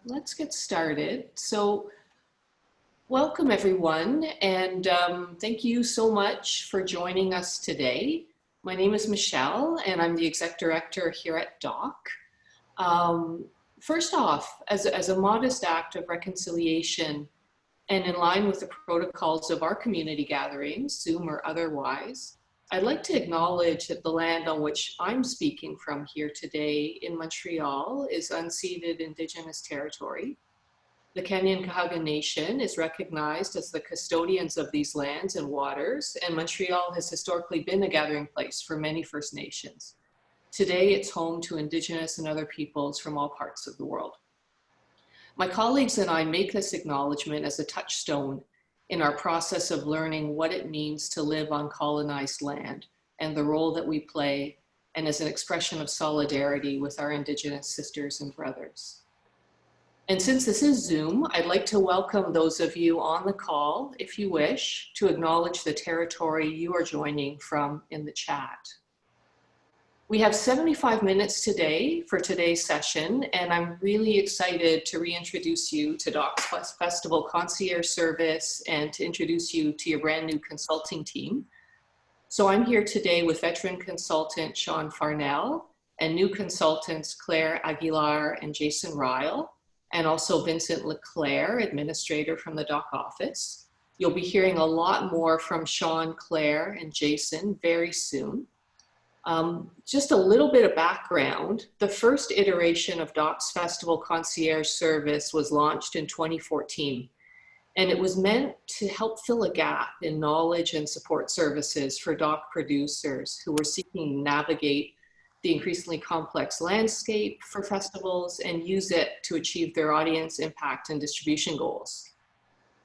Let's get started. So welcome everyone, and thank you so much for joining us today. My name is Michelle, and I'm the Exec Director here at DOC. First off, as a modest act of reconciliation and in line with the protocols of our community gatherings, Zoom or otherwise, I'd like to acknowledge that the land on which I'm speaking from here today in Montreal is unceded Indigenous territory. The Kanien'kehá:ka Nation is recognized as the custodians of these lands and waters, and Montreal has historically been a gathering place for many First Nations. Today, it's home to Indigenous and other peoples from all parts of the world. My colleagues and I make this acknowledgement as a touchstone in our process of learning what it means to live on colonized land and the role that we play, and as an expression of solidarity with our Indigenous sisters and brothers. And since this is Zoom, I'd like to welcome those of you on the call, if you wish, to acknowledge the territory you are joining from in the chat. We have 75 minutes today for today's session, and I'm really excited to reintroduce you to DOC's Festival Concierge service and to introduce you to your brand new consulting team. So I'm here today with veteran consultant Sean Farnel and new consultants Claire Aguilar and Jason Ryle, and also Vincent Leclerc, administrator from the DOC office. You'll be hearing a lot more from Sean, Claire, and Jason very soon. Just a little bit of background. The first iteration of DOC's Festival Concierge service was launched in 2014, and it was meant to help fill a gap in knowledge and support services for DOC producers who were seeking to navigate the increasingly complex landscape for festivals and use it to achieve their audience impact and distribution goals.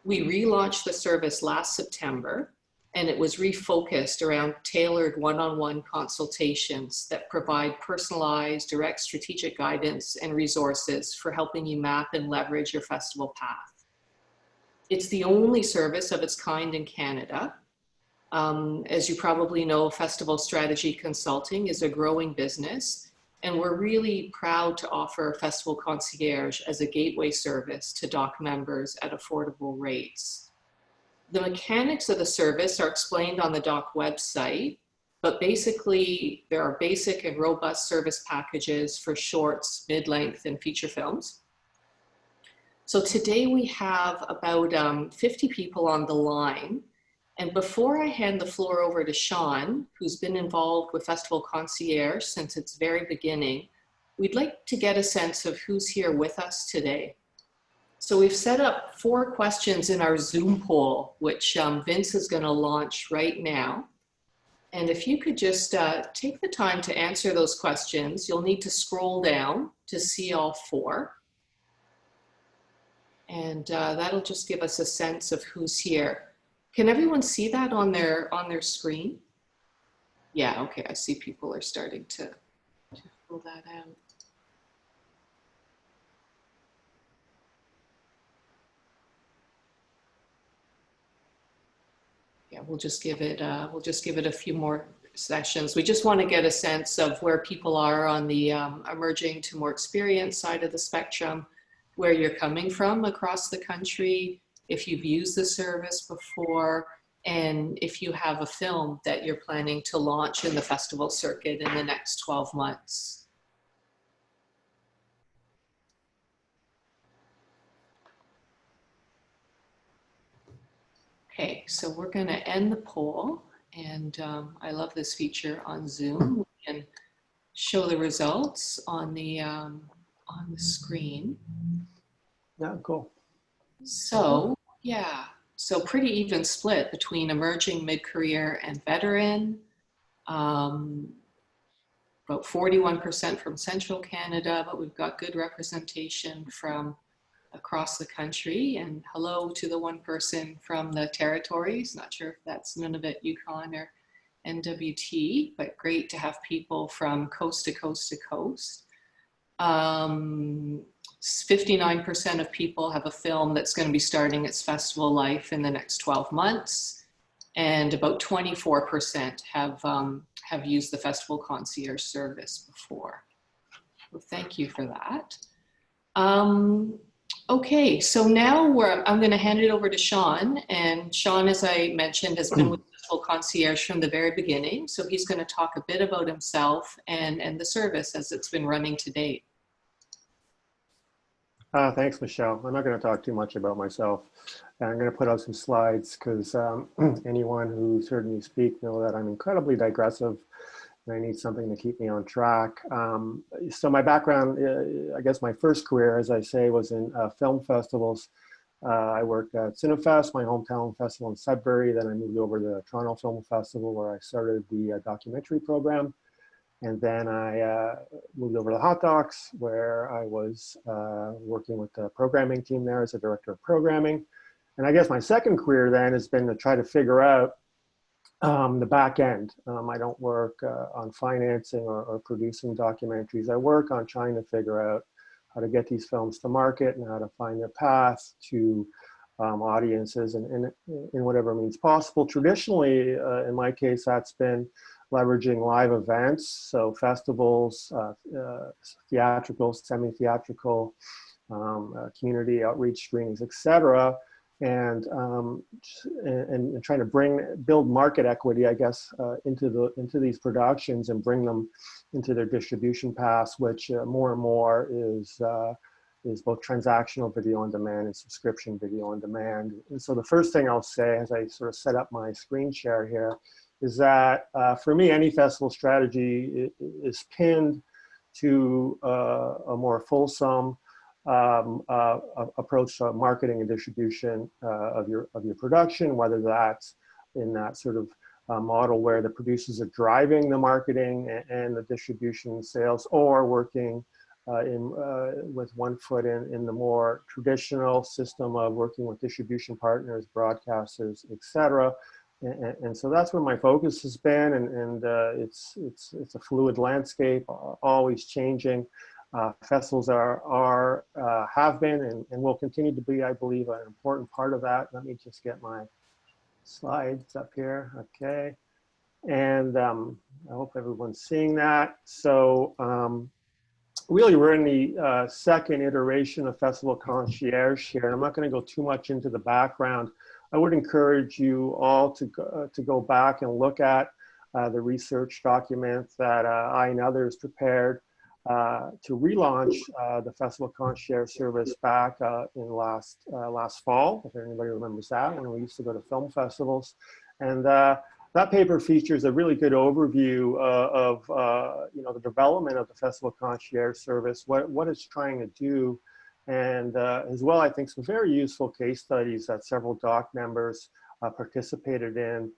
We relaunched the service last September, and it was refocused around tailored one-on-one consultations that provide personalized, direct strategic guidance and resources for helping you map and leverage your festival path. It's the only service of its kind in Canada. As you probably know, festival strategy consulting is a growing business, and we're really proud to offer Festival Concierge as a gateway service to DOC members at affordable rates. The mechanics of the service are explained on the DOC website, but basically there are basic and robust service packages for shorts, mid-length, and feature films. So today we have about 50 people on the line. And before I hand the floor over to Sean, who's been involved with Festival Concierge since its very beginning, we'd like to get a sense of who's here with us today. So we've set up 4 questions in our Zoom poll, which Vince is going to launch right now. And if you could just take the time to answer those questions, you'll need to scroll down to see all 4. And that'll just give us a sense of who's here. Can everyone see that on their screen? Yeah, okay, I see people are starting to fill that out. Yeah, we'll just give it a few more sessions. We just want to get a sense of where people are on the emerging to more experienced side of the spectrum, where you're coming from across the country, if you've used the service before, and if you have a film that you're planning to launch in the festival circuit in the next 12 months. Okay, so we're going to end the poll, and I love this feature on Zoom. We can show the results on the screen. Yeah, cool. So yeah, so pretty even split between emerging, mid-career, and veteran. About 41% from Central Canada, but we've got good representation from across the country, and hello to the one person from the territories. Not sure if that's Nunavut, Yukon, or NWT, but great to have people from coast to coast to coast. 59% of people have a film that's going to be starting its festival life in the next 12 months, and about 24% have used the Festival Concierge service before. Well, thank you for that. Um, okay, so now I'm going to hand it over to Sean. And Sean, as I mentioned, has been with Festival Concierge from the very beginning. So he's going to talk a bit about himself and the service as it's been running to date. Thanks, Michelle. I'm not going to talk too much about myself. I'm going to put out some slides because anyone who's heard me speak know that I'm incredibly digressive and I need something to keep me on track. So my background, I guess my first career, as I say, was in film festivals. I worked at Cinefest, my hometown festival in Sudbury. Then I moved over to the Toronto Film Festival where I started the documentary program. And then I moved over to Hot Docs, where I was working with the programming team there as a director of programming. And I guess my second career then has been to try to figure out the back end. I don't work on financing or producing documentaries. I work on trying to figure out how to get these films to market and how to find their path to audiences and in whatever means possible. Traditionally, in my case, that's been leveraging live events, so festivals, theatrical, semi-theatrical, community outreach screenings, etc., and trying to build market equity, I guess, into these productions and bring them into their distribution paths, which more and more is both transactional video on demand and subscription video on demand. And so the first thing I'll say as I sort of set up my screen share here is that for me, any festival strategy is pinned to a more fulsome approach to marketing and distribution of your production, whether that's in that sort of model where the producers are driving the marketing and the distribution and sales, or working with one foot in the more traditional system of working with distribution partners, broadcasters, etc. And so that's where my focus has been, and it's a fluid landscape, always changing. Festivals have been and will continue to be, I believe, an important part of that. Let me just get my slides up here, okay. And I hope everyone's seeing that. So really, we're in the second iteration of Festival Concierge here, and I'm not going to go too much into the background. I would encourage you all to go back and look at the research document that I and others prepared to relaunch the Festival Concierge service back in last fall, if anybody remembers that, when we used to go to film festivals. And that paper features a really good overview of the development of the Festival Concierge service, what it's trying to do, and as well, I think some very useful case studies that several doc members participated in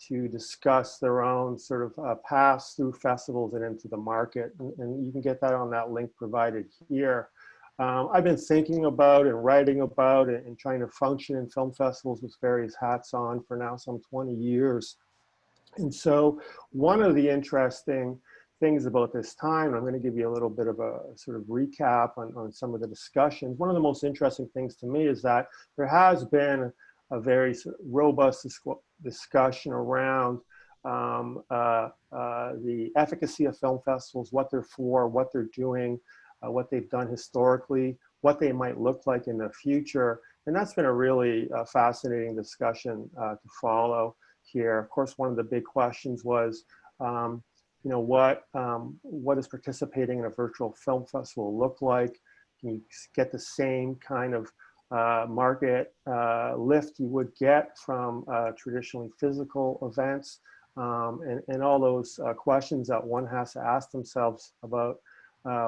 to discuss their own sort of paths through festivals and into the market. And you can get that on that link provided here. I've been thinking about and writing about and trying to function in film festivals with various hats on for now some 20 years. And so one of the interesting things about this time, I'm going to give you a little bit of a sort of recap on some of the discussions. One of the most interesting things to me is that there has been a very robust discussion around the efficacy of film festivals, what they're for, what they're doing, what they've done historically, what they might look like in the future. And that's been a really fascinating discussion to follow here. Of course, one of the big questions was, what does participating in a virtual film festival look like? Can you get the same kind of market lift you would get from traditionally physical events? And all those questions that one has to ask themselves about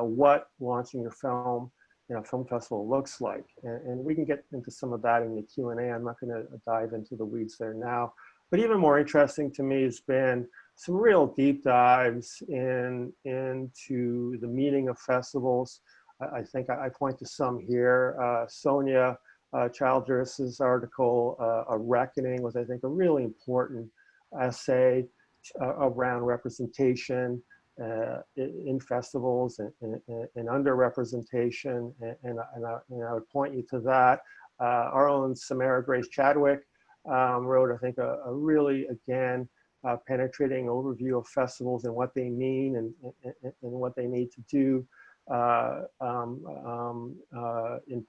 what launching your film in a film festival looks like. And we can get into some of that in the Q&A. I'm not going to dive into the weeds there now. But even more interesting to me has been some real deep dives into the meaning of festivals. I think I point to some here. Sonia Childress's article, A Reckoning, was, I think, a really important essay around representation in festivals and underrepresentation. And I would point you to that. Our own Samara Grace Chadwick wrote, I think, a really, again, penetrating overview of festivals and what they mean and what they need to do in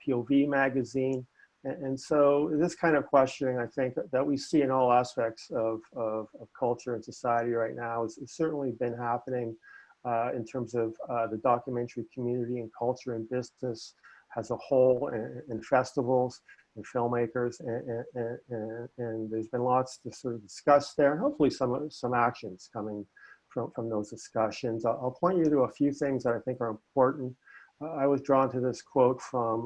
POV magazine. And so this kind of questioning, I think, that we see in all aspects of culture and society right now has certainly been happening in terms of the documentary community and culture and business as a whole, and festivals and filmmakers, and there's been lots to sort of discuss there, and hopefully some actions coming from those discussions. I'll point you to a few things that I think are important. I was drawn to this quote from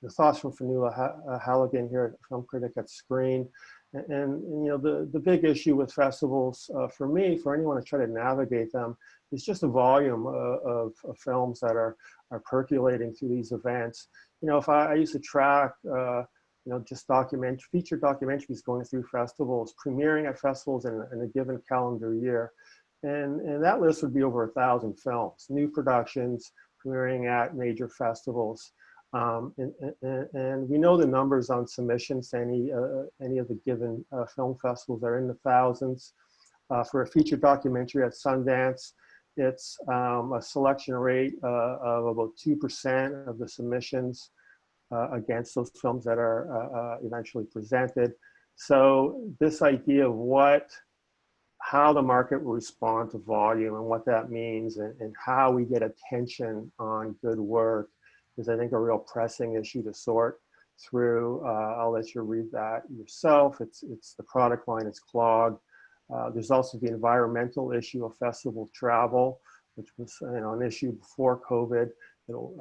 the thoughts from Fanula Halligan here, film critic at Screen. And you know, the big issue with festivals for me, for anyone to try to navigate them, is just the volume of films that are percolating through these events. You know, if I used to track, you know, just feature documentaries going through festivals, premiering at festivals in a given calendar year, and that list would be over 1,000 films, new productions premiering at major festivals. And we know the numbers on submissions to any of the given film festivals are in the thousands. For a feature documentary at Sundance, it's a selection rate of about 2% of the submissions against those films that are eventually presented. So this idea of how the market will respond to volume and what that means, and how we get attention on good work, is I think a real pressing issue to sort through. I'll let you read that yourself. It's the product line, it's clogged. There's also the environmental issue of festival travel, which was, you know, an issue before COVID.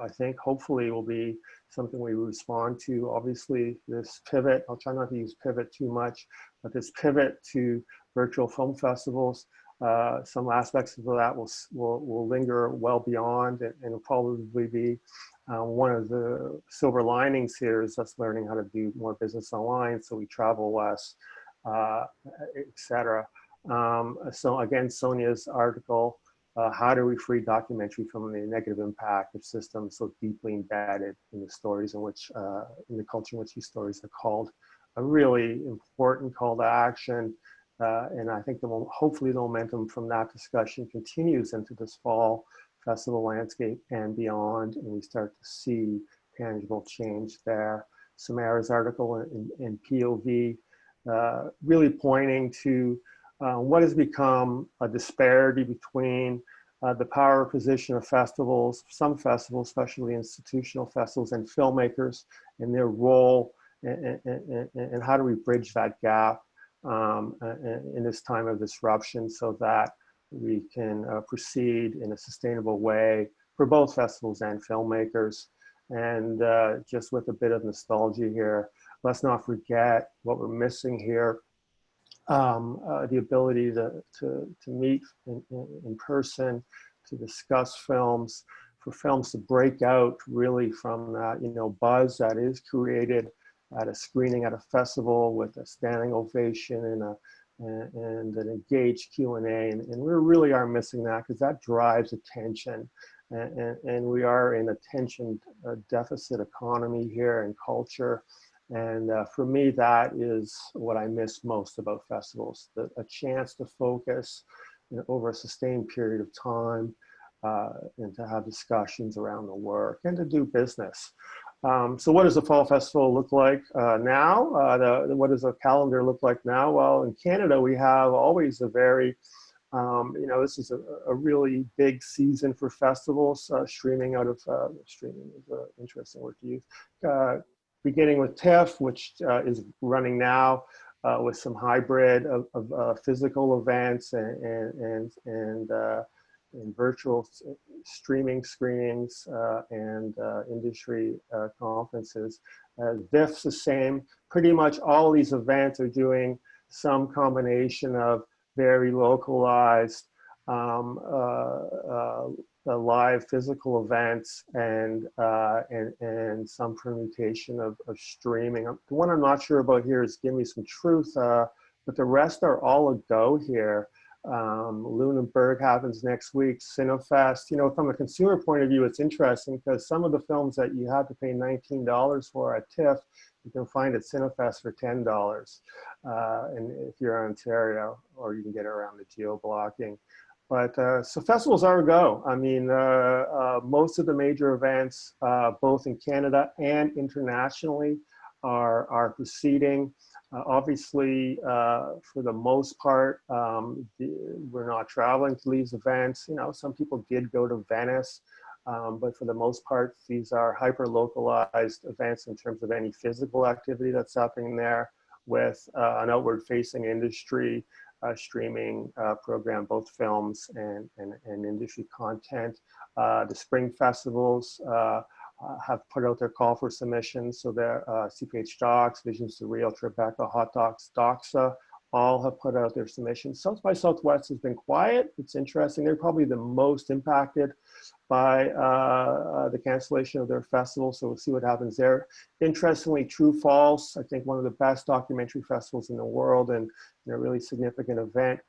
I think hopefully will be something we respond to. Obviously, this pivot, I'll try not to use pivot too much, but this pivot to virtual film festivals, some aspects of that will linger well beyond, and will probably be one of the silver linings here is us learning how to do more business online, so we travel less, etc. So again, Sonia's article, how do we free documentary from the negative impact of systems so deeply embedded in the stories in which, in the culture in which these stories are called, a really important call to action. And I think hopefully the momentum from that discussion continues into this fall festival landscape and beyond, and we start to see tangible change there. Samara's article in POV really pointing to what has become a disparity between the power position of festivals, some festivals, especially institutional festivals, and filmmakers, and their role, and how do we bridge that gap in this time of disruption so that we can proceed in a sustainable way for both festivals and filmmakers. And just with a bit of nostalgia here, let's not forget what we're missing here. The ability to meet in person, to discuss films, for films to break out really from that, you know, buzz that is created at a screening at a festival with a standing ovation and an engaged Q&A, and we really are missing that, because that drives attention, and we are in attention deficit economy here and culture. And for me, that is what I miss most about festivals, a chance to focus, you know, over a sustained period of time, and to have discussions around the work and to do business. So what does the Fall Festival look like now? What does the calendar look like now? Well, in Canada, we have always a very, you know, this is a really big season for festivals. Streaming out of, streaming is an interesting word to use. Beginning with TIFF, which is running now with some hybrid of physical events and virtual streaming screenings and industry conferences. VIF's the same. Pretty much all these events are doing some combination of very localized live physical events and some permutation of streaming. The one I'm not sure about here is Give Me Some Truth, but the rest are all a go here. Lunenburg happens next week, Cinefest. You know, from a consumer point of view, it's interesting because some of the films that you had to pay $19 for at TIFF, you can find at Cinefest for $10. And if you're in Ontario, or you can get around the geo-blocking. But so festivals are a go. I mean, most of the major events, both in Canada and internationally, are proceeding. Obviously, for the most part, we're not traveling to these events. You know, some people did go to Venice, but for the most part, these are hyper-localized events in terms of any physical activity that's happening there, with an outward-facing industry streaming program, both films and industry content. The spring festivals have put out their call for submissions. So their CPH Docs, Visions to Real, Tribeca, Hot Docs, Doxa, all have put out their submissions. South by Southwest has been quiet. It's interesting. They're probably the most impacted by the cancellation of their festival. So we'll see what happens there. Interestingly, True False, I think one of the best documentary festivals in the world, and a really significant event,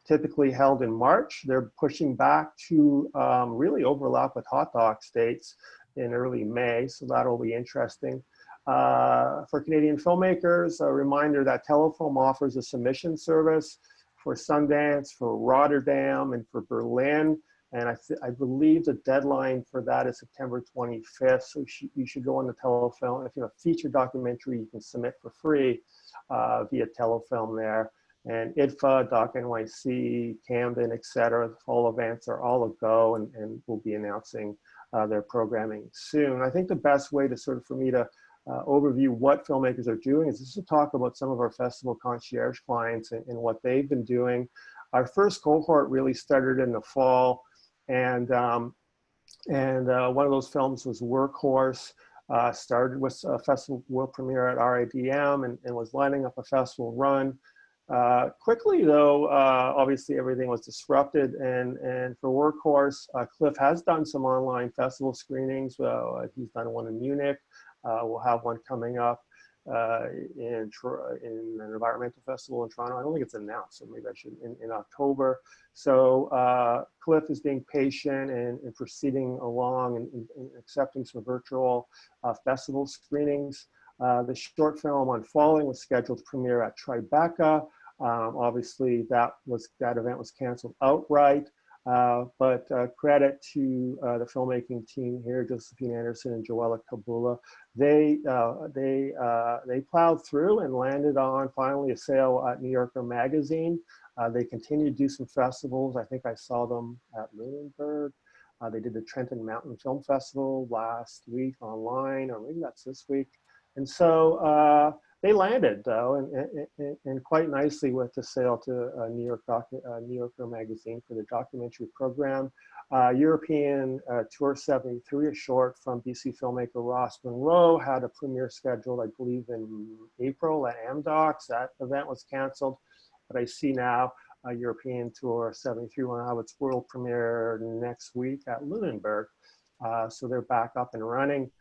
typically held in March. They're pushing back to really overlap with Hot Docs dates in early May. So that'll be interesting. For Canadian filmmakers, a reminder that Telefilm offers a submission service for Sundance, for Rotterdam, and for Berlin. And I believe the deadline for that is September 25th. So you should go on the Telefilm. If you have a feature documentary, you can submit for free via Telefilm there. And IDFA, Doc NYC, Camden, et cetera, all events are all a go, and we'll be announcing their programming soon. I think the best way to sort of, for me to overview what filmmakers are doing is just to talk about some of our Festival Concierge clients and what they've been doing. Our first cohort really started in the fall, and one of those films was Workhorse. Started with a festival world premiere at RIDM and was lining up a festival run. Quickly though, obviously everything was disrupted, and for Workhorse, Cliff has done some online festival screenings. He's done one in Munich. We'll have one coming up in an environmental festival in Toronto. I don't think it's announced, so maybe I should, in October. So Cliff is being patient and proceeding along and accepting some virtual festival screenings. The short film on Falling was scheduled to premiere at Tribeca. Obviously, that event was canceled outright. But credit to the filmmaking team here, Josephine Anderson and Joella Kabula. They plowed through and landed on finally a sale at New Yorker Magazine. They continue to do some festivals. I think I saw them at Lunenburg. They did the Trenton Mountain Film Festival last week online, or maybe that's this week. And so they landed, though, and quite nicely with the sale to New Yorker Magazine for the documentary program. European Tour 73, a short from BC filmmaker Ross Monroe, had a premiere scheduled, I believe, in April at Amdocs. That event was canceled, but I see now European Tour 73 will have its world premiere next week at Lunenburg. So they're back up and running.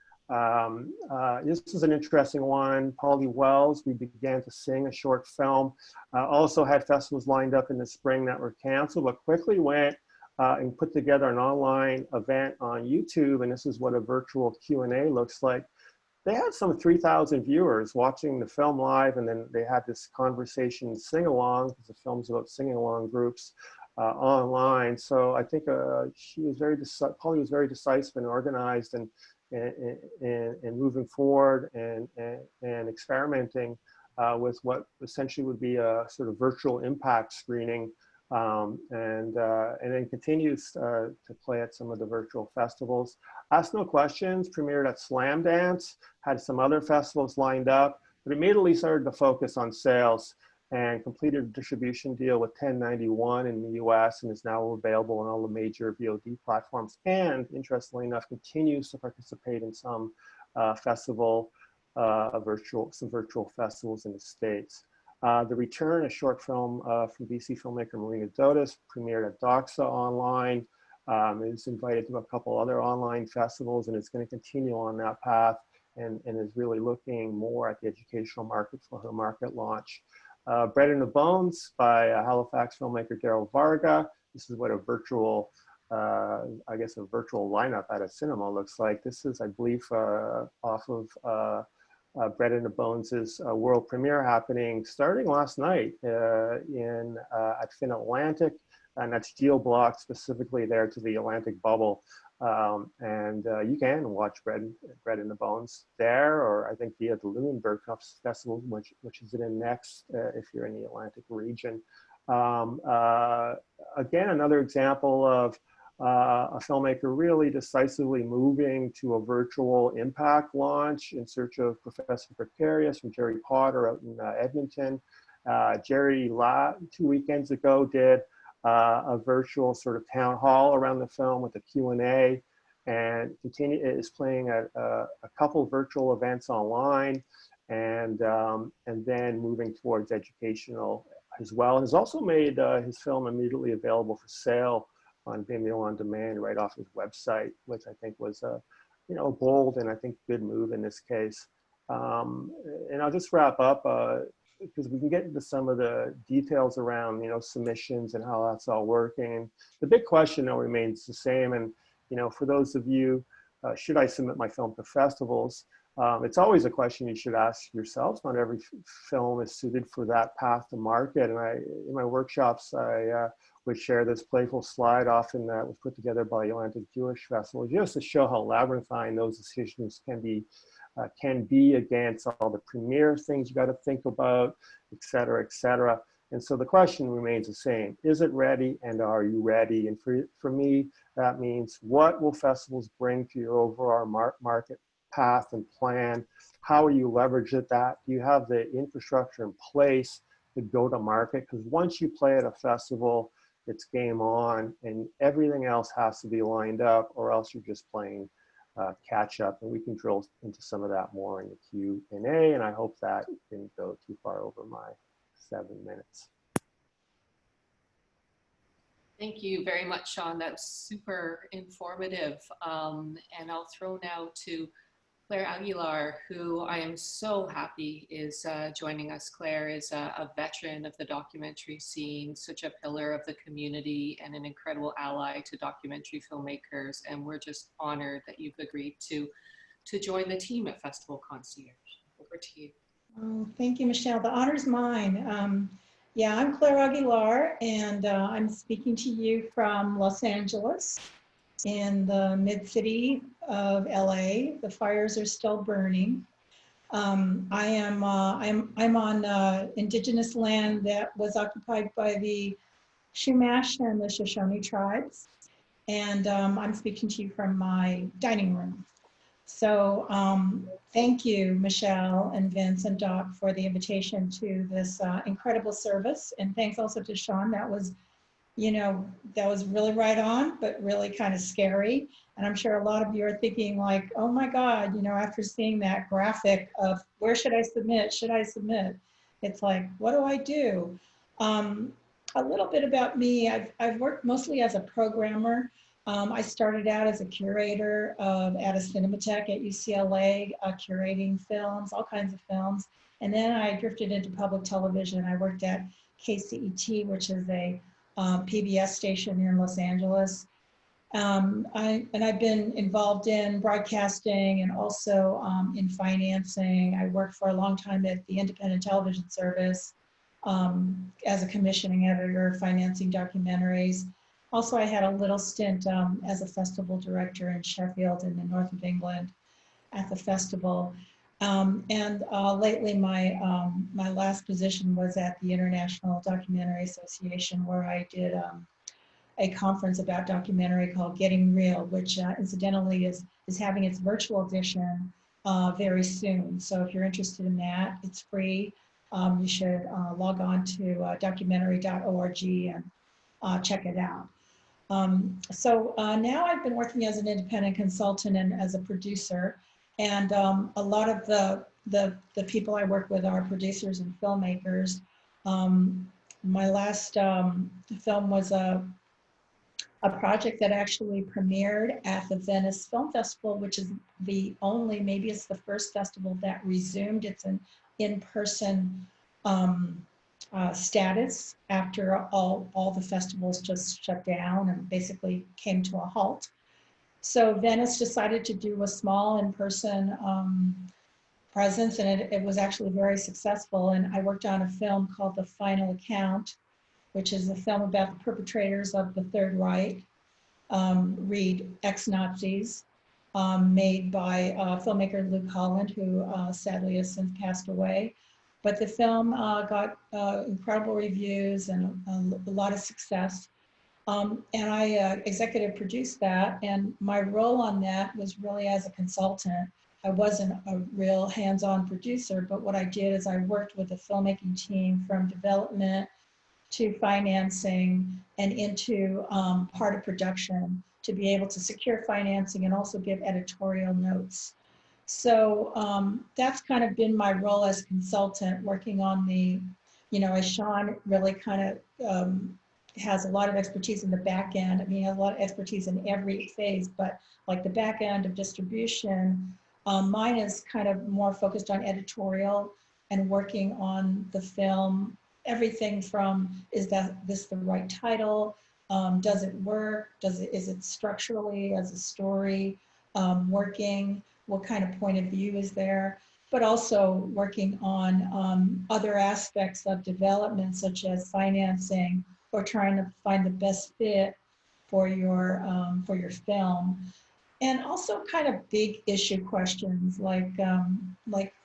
This is an interesting one. Polly Wells, We Began to Sing, a short film, also had festivals lined up in the spring that were canceled, but quickly went and put together an online event on YouTube, and this is what a virtual Q&A looks like. They had some 3,000 viewers watching the film live, and then they had this conversation sing-along, because the film's about singing-along groups online. So I think Polly was very decisive and organized, and moving forward and experimenting with what essentially would be a sort of virtual impact screening, and then continues to play at some of the virtual festivals. Ask No Questions premiered at Slam Dance, had some other festivals lined up, but immediately started to focus on sales and completed a distribution deal with 1091 in the US, and is now available on all the major VOD platforms, and interestingly enough continues to participate in some virtual festivals in the States. The Return, a short film from BC filmmaker Marina Dotis, premiered at Doxa online. Is invited to a couple other online festivals, and it's going to continue on that path, and is really looking more at the educational market for her market launch. Bread in the Bones by Halifax filmmaker Daryl Varga. This is what a virtual, I guess a virtual lineup at a cinema looks like. This is, I believe, off of Bread in the Bones' world premiere happening starting last night at Fin Atlantic. and that's geo-blocked specifically there to the Atlantic bubble. You can watch Bread in the Bones there, or I think via the Lunenburg Festival, which is in next if you're in the Atlantic region. Again, another example of a filmmaker really decisively moving to a virtual impact launch in search of Professor Precarious from Jerry Potter out in Edmonton. Jerry 2 weekends ago did a virtual sort of town hall around the film with a Q&A, and is playing a couple virtual events online, and then moving towards educational as well. And has also made his film immediately available for sale on Vimeo on demand right off his website, which I think was a bold and I think good move in this case. And I'll just wrap up because we can get into some of the details around submissions and how that's all working. The big question though remains the same, and for those of you, should I submit my film to festivals? It's always a question you should ask yourselves. Not every film is suited for that path to market. And in my workshops, I would share this playful slide often that was put together by the Atlantic Jewish Festival, just to show how labyrinthine those decisions can be against all the premiere things you got to think about, et cetera, et cetera. And so the question remains the same. Is it ready, and are you ready? And for me, that means what will festivals bring to your overall market path and plan? How will you leverage that? Do you have the infrastructure in place to go to market? Because once you play at a festival, it's game on, and everything else has to be lined up, or else you're just playing catch up. And we can drill into some of that more in the Q&A, and I hope that didn't go too far over my 7 minutes. Thank you very much, Sean. That was super informative. And I'll throw now to Claire Aguilar, who I am so happy is joining us. Claire is a veteran of the documentary scene, such a pillar of the community, and an incredible ally to documentary filmmakers. And we're just honored that you've agreed to join the team at Festival Concierge. Over to you. Oh, thank you, Michelle. The honor's mine. Yeah, I'm Claire Aguilar, and I'm speaking to you from Los Angeles, in the mid-city of LA. The fires are still burning. I'm on indigenous land that was occupied by the Chumash and the Shoshone tribes, and I'm speaking to you from my dining room. So thank you, Michelle and Vince and Doc, for the invitation to this incredible service. And thanks also to Sean. That was, that was really right on, but really kind of scary. And I'm sure a lot of you are thinking like, oh my God, after seeing that graphic of where should I submit? Should I submit? It's like, what do I do? A little bit about me. I've worked mostly as a programmer. I started out as a curator at a cinematheque at UCLA, curating films, all kinds of films. And then I drifted into public television. I worked at KCET, which is a PBS station here in Los Angeles. I've been involved in broadcasting and also in financing. I worked for a long time at the Independent Television Service as a commissioning editor, financing documentaries. Also, I had a little stint as a festival director in Sheffield in the north of England at the festival. Lately, my last position was at the International Documentary Association, where I did a conference about documentary called Getting Real, which incidentally is having its virtual edition very soon. So if you're interested in that, it's free. You should log on to documentary.org and check it out. Now I've been working as an independent consultant and as a producer, and a lot of the people I work with are producers and filmmakers. My last film was a project that actually premiered at the Venice Film Festival, which is the only, maybe it's the first festival that resumed its in-person status after all the festivals just shut down and basically came to a halt. So Venice decided to do a small in-person presence, and it was actually very successful. And I worked on a film called The Final Account, which is a film about the perpetrators of the Third Reich, read ex-Nazis, made by filmmaker Luke Holland, who sadly has since passed away. But the film got incredible reviews and a lot of success. And I executive produced that, and my role on that was really as a consultant. I wasn't a real hands-on producer, but what I did is I worked with the filmmaking team from development to financing and into part of production to be able to secure financing and also give editorial notes. So that's kind of been my role as consultant, working on the, as Sean really kind of has a lot of expertise in the back end. I mean, he has a lot of expertise in every phase, but like the back end of distribution, mine is kind of more focused on editorial and working on the film. Everything from, is this the right title? Does it work? Is it structurally as a story working? What kind of point of view is there? But also working on other aspects of development, such as financing, or trying to find the best fit for your film. And also kind of big issue questions like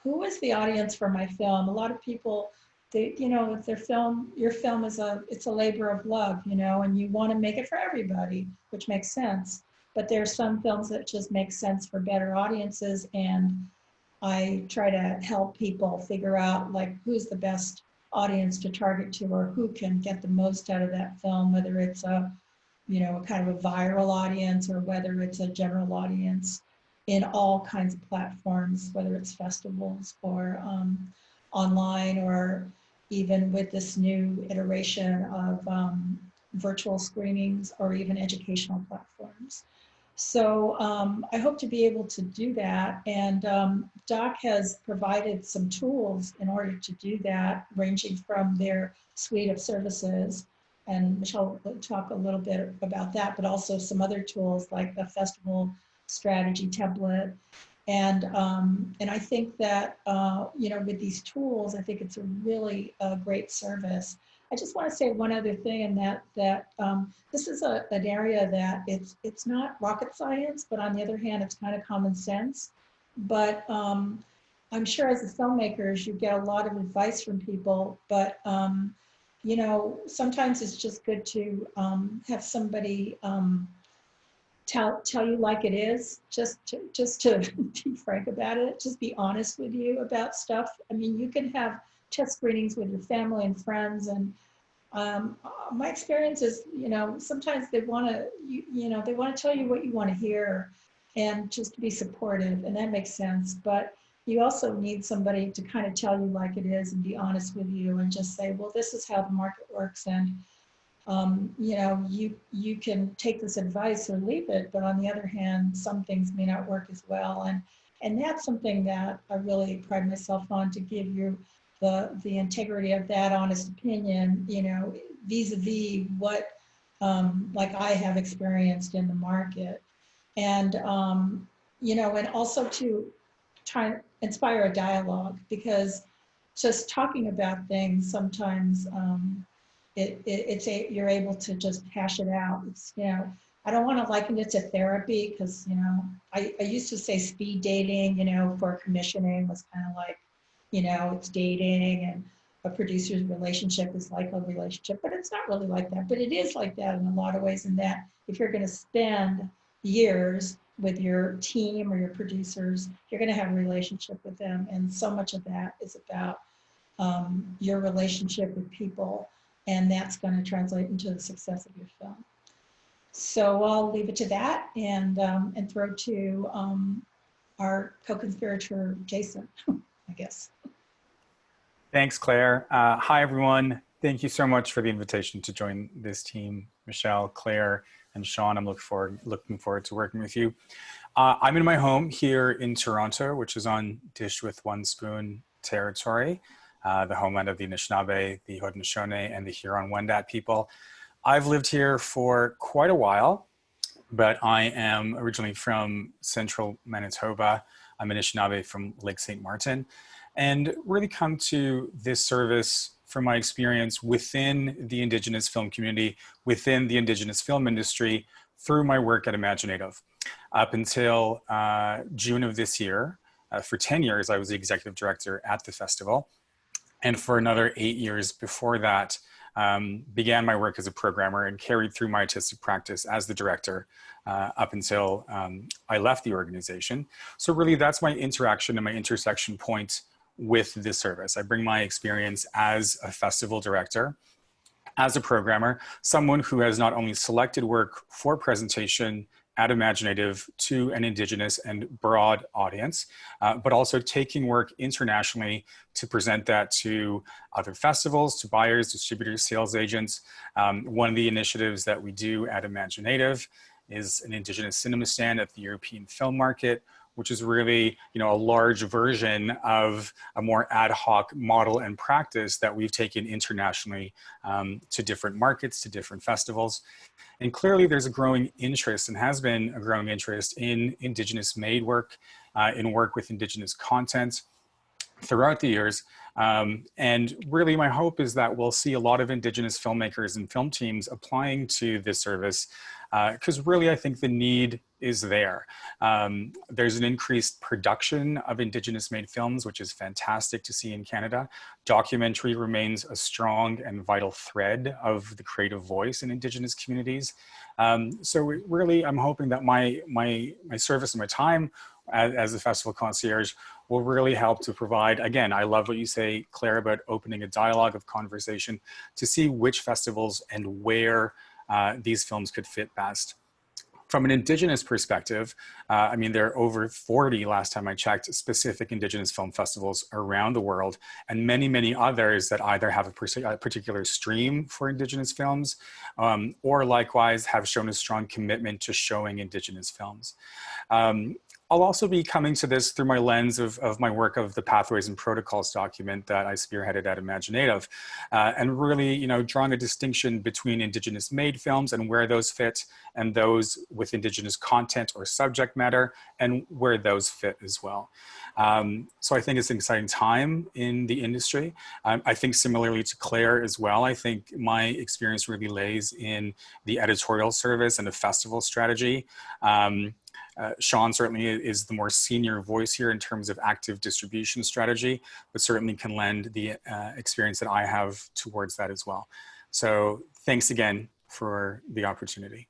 who is the audience for my film? A lot of people, if your film is it's a labor of love, and you want to make it for everybody, which makes sense. But there's some films that just make sense for better audiences, and I try to help people figure out like who's the best audience to target to, or who can get the most out of that film, whether it's a kind of a viral audience or whether it's a general audience in all kinds of platforms, whether it's festivals or online, or even with this new iteration of virtual screenings or even educational platforms. So I hope to be able to do that. And DOC has provided some tools in order to do that, ranging from their suite of services. And Michelle will talk a little bit about that, but also some other tools like the festival strategy template. And I think that, with these tools, I think it's a really great service. I just want to say one other thing, and that this is an area that it's not rocket science, but on the other hand, it's kind of common sense. But I'm sure as the filmmakers, you get a lot of advice from people, but sometimes it's just good to have somebody tell you like it is, just to be frank about it, just be honest with you about stuff. I mean, you can have test screenings with your family and friends, and my experience is, sometimes they want to, they want to tell you what you want to hear, and just to be supportive, and that makes sense. But you also need somebody to kind of tell you like it is and be honest with you and just say, well, this is how the market works, and you can take this advice or leave it, but on the other hand, some things may not work as well, and that's something that I really pride myself on, to give you the integrity of that honest opinion, vis-a-vis what like I have experienced in the market, and and also to try and inspire a dialogue, because just talking about things sometimes you're able to just hash it out. It's, I don't want to liken it to therapy, because I used to say speed dating, for commissioning was kind of like, it's dating, and a producer's relationship is like a relationship, but it's not really like that. But it is like that in a lot of ways, in that if you're going to spend years with your team or your producers, you're going to have a relationship with them. And so much of that is about your relationship with people, and that's going to translate into the success of your film. So I'll leave it to that, and throw to our co-conspirator, Jason, I guess. Thanks, Claire. Hi, everyone. Thank you so much for the invitation to join this team, Michelle, Claire, and Sean. I'm looking forward to working with you. I'm in my home here in Toronto, which is on Dish with One Spoon territory, the homeland of the Anishinaabe, the Haudenosaunee, and the Huron-Wendat people. I've lived here for quite a while, but I am originally from central Manitoba. I'm Anishinaabe from Lake St. Martin, and really come to this service from my experience within the Indigenous film community, within the Indigenous film industry, through my work at Imaginative. Up until June of this year, for 10 years, I was the executive director at the festival. And for another 8 years before that, began my work as a programmer and carried through my artistic practice as the director up until I left the organization. So really that's my interaction and my intersection point with this service. I bring my experience as a festival director, as a programmer, someone who has not only selected work for presentation at Imaginative to an Indigenous and broad audience, but also taking work internationally to present that to other festivals, to buyers, distributors, sales agents. One of the initiatives that we do at Imaginative is an Indigenous cinema stand at the European film market, which is really, a large version of a more ad hoc model and practice that we've taken internationally to different markets, to different festivals. And clearly there's a growing interest, and has been a growing interest, in Indigenous made work, in work with Indigenous content throughout the years. And really my hope is that we'll see a lot of Indigenous filmmakers and film teams applying to this service, because really I think the need is there. There's an increased production of Indigenous made films, which is fantastic to see in Canada. Documentary remains a strong and vital thread of the creative voice in Indigenous communities. So really I'm hoping that my service and my time as a Festival Concierge will really help to provide, again, I love what you say, Claire, about opening a dialogue of conversation to see which festivals and where these films could fit best. From an Indigenous perspective, there are over 40, last time I checked, specific Indigenous film festivals around the world, and many, many others that either have a particular stream for Indigenous films, or likewise have shown a strong commitment to showing Indigenous films. I'll also be coming to this through my lens of my work of the Pathways and Protocols document that I spearheaded at Imaginative, and really, drawing a distinction between Indigenous made films and where those fit, and those with Indigenous content or subject matter, and where those fit as well. So I think it's an exciting time in the industry. I think similarly to Claire as well, I think my experience really lays in the editorial service and the festival strategy. Sean certainly is the more senior voice here in terms of active distribution strategy, but certainly can lend the experience that I have towards that as well. So thanks again for the opportunity.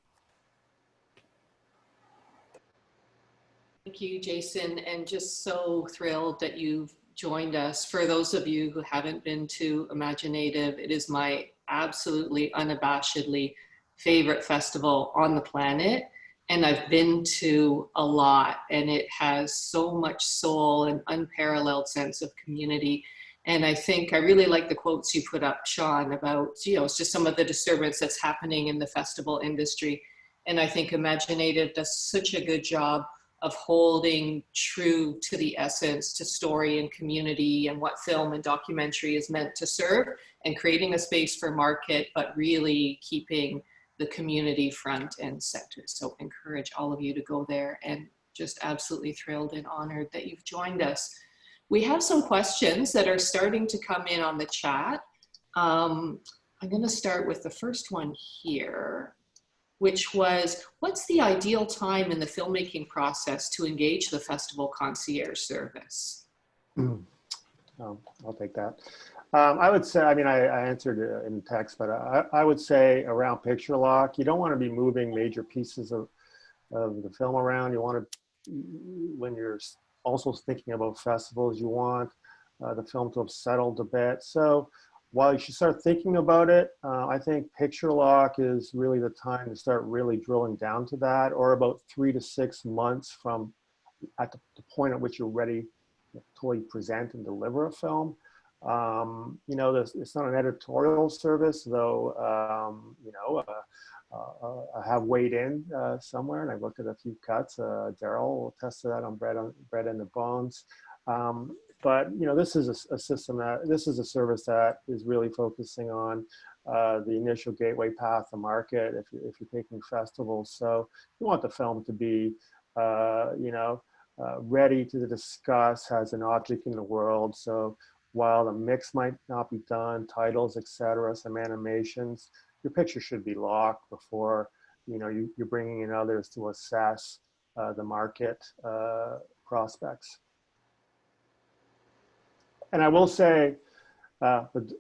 Thank you, Jason, and just so thrilled that you've joined us. For those of you who haven't been to Imaginative, it is my absolutely unabashedly favorite festival on the planet. And I've been to a lot, and it has so much soul and unparalleled sense of community. And I think I really like the quotes you put up, Sean, about, it's just some of the disturbance that's happening in the festival industry. And I think Imaginative does such a good job of holding true to the essence, to story and community, and what film and documentary is meant to serve, and creating a space for market, but really keeping the community front and center. So encourage all of you to go there, and just absolutely thrilled and honored that you've joined us. We have some questions that are starting to come in on the chat. I'm going to start with the first one here, which was, what's the ideal time in the filmmaking process to engage the Festival Concierge service? I'll take that. I would say, I answered it in text, but I would say around picture lock, you don't want to be moving major pieces of the film around. You want to, when you're also thinking about festivals, you want the film to have settled a bit. So while you should start thinking about it, I think picture lock is really the time to start really drilling down to that, or about 3 to 6 months from at the point at which you're ready to totally present and deliver a film. It's not an editorial service, though. I have weighed in somewhere, and I've looked at a few cuts. Daryl will attest to that on Bread and the Bones. But this is a service that is really focusing on the initial gateway path to market. If you're taking festivals, so you want the film to be, ready to discuss, has an object in the world. So while the mix might not be done, titles, etc., some animations, your picture should be locked before you're bringing in others to assess the market prospects. And I will say, the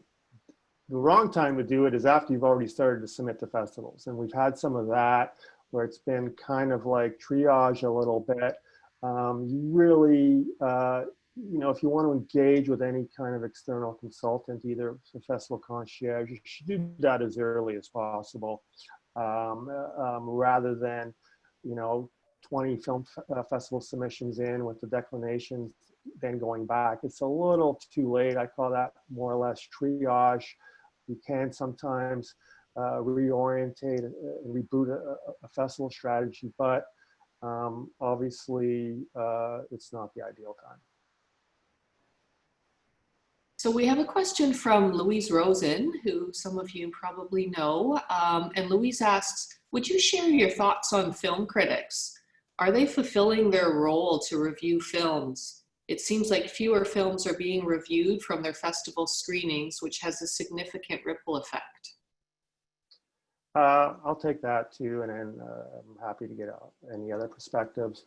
wrong time to do it is after you've already started to submit to festivals. And we've had some of that where it's been kind of like triage a little bit. You really, if you want to engage with any kind of external consultant, either the Festival Concierge, you should do that as early as possible, rather than, 20 film festival submissions in with the declinations, then going back. It's a little too late. I call that more or less triage. You can sometimes reorientate and reboot a festival strategy, but obviously it's not the ideal time. So we have a question from Louise Rosen, who some of you probably know. And Louise asks, would you share your thoughts on film critics? Are they fulfilling their role to review films? It seems like fewer films are being reviewed from their festival screenings, which has a significant ripple effect. I'll take that too, and then I'm happy to get any other perspectives.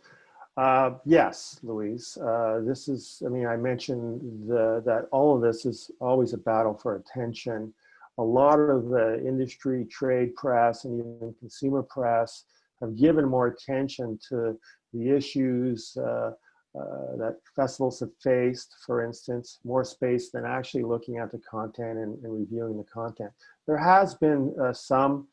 Yes, Louise, this is, I mentioned that all of this is always a battle for attention. A lot of the industry, trade press, and even consumer press have given more attention to the issues that festivals have faced, for instance, more space than actually looking at the content and reviewing the content. There has been some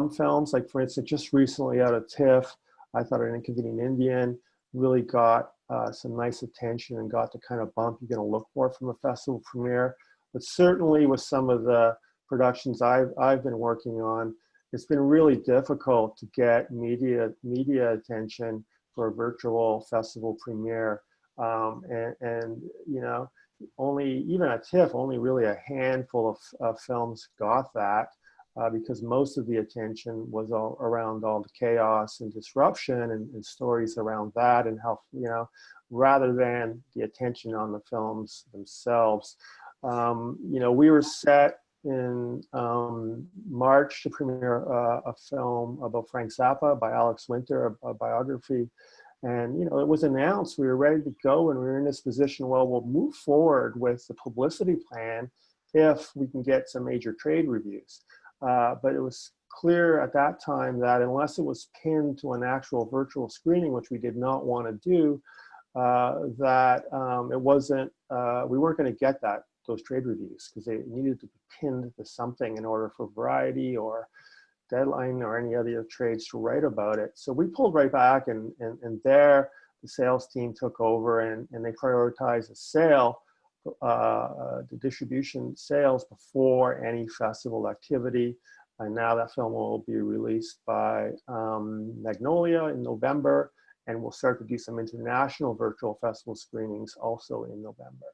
films, like for instance, just recently out of TIFF, I thought An Inconvenient Indian really got some nice attention and got the kind of bump you're going to look for from a festival premiere. But certainly with some of the productions I've been working on, it's been really difficult to get media attention for a virtual festival premiere. Only, even at TIFF, only really a handful of films got that. Because most of the attention was all around all the chaos and disruption and stories around that, and how, rather than the attention on the films themselves. We were set in March to premiere a film about Frank Zappa by Alex Winter, a biography. And, it was announced, we were ready to go, and we were in this position, well, we'll move forward with the publicity plan if we can get some major trade reviews. But it was clear at that time that unless it was pinned to an actual virtual screening, which we did not want to do, it wasn't, we weren't going to get those trade reviews, because they needed to be pinned to something in order for Variety or Deadline or any other trades to write about it. So we pulled right back, and there the sales team took over, and they prioritized the sale, the distribution sales before any festival activity. And now that film will be released by Magnolia in November, and we'll start to do some international virtual festival screenings also in November.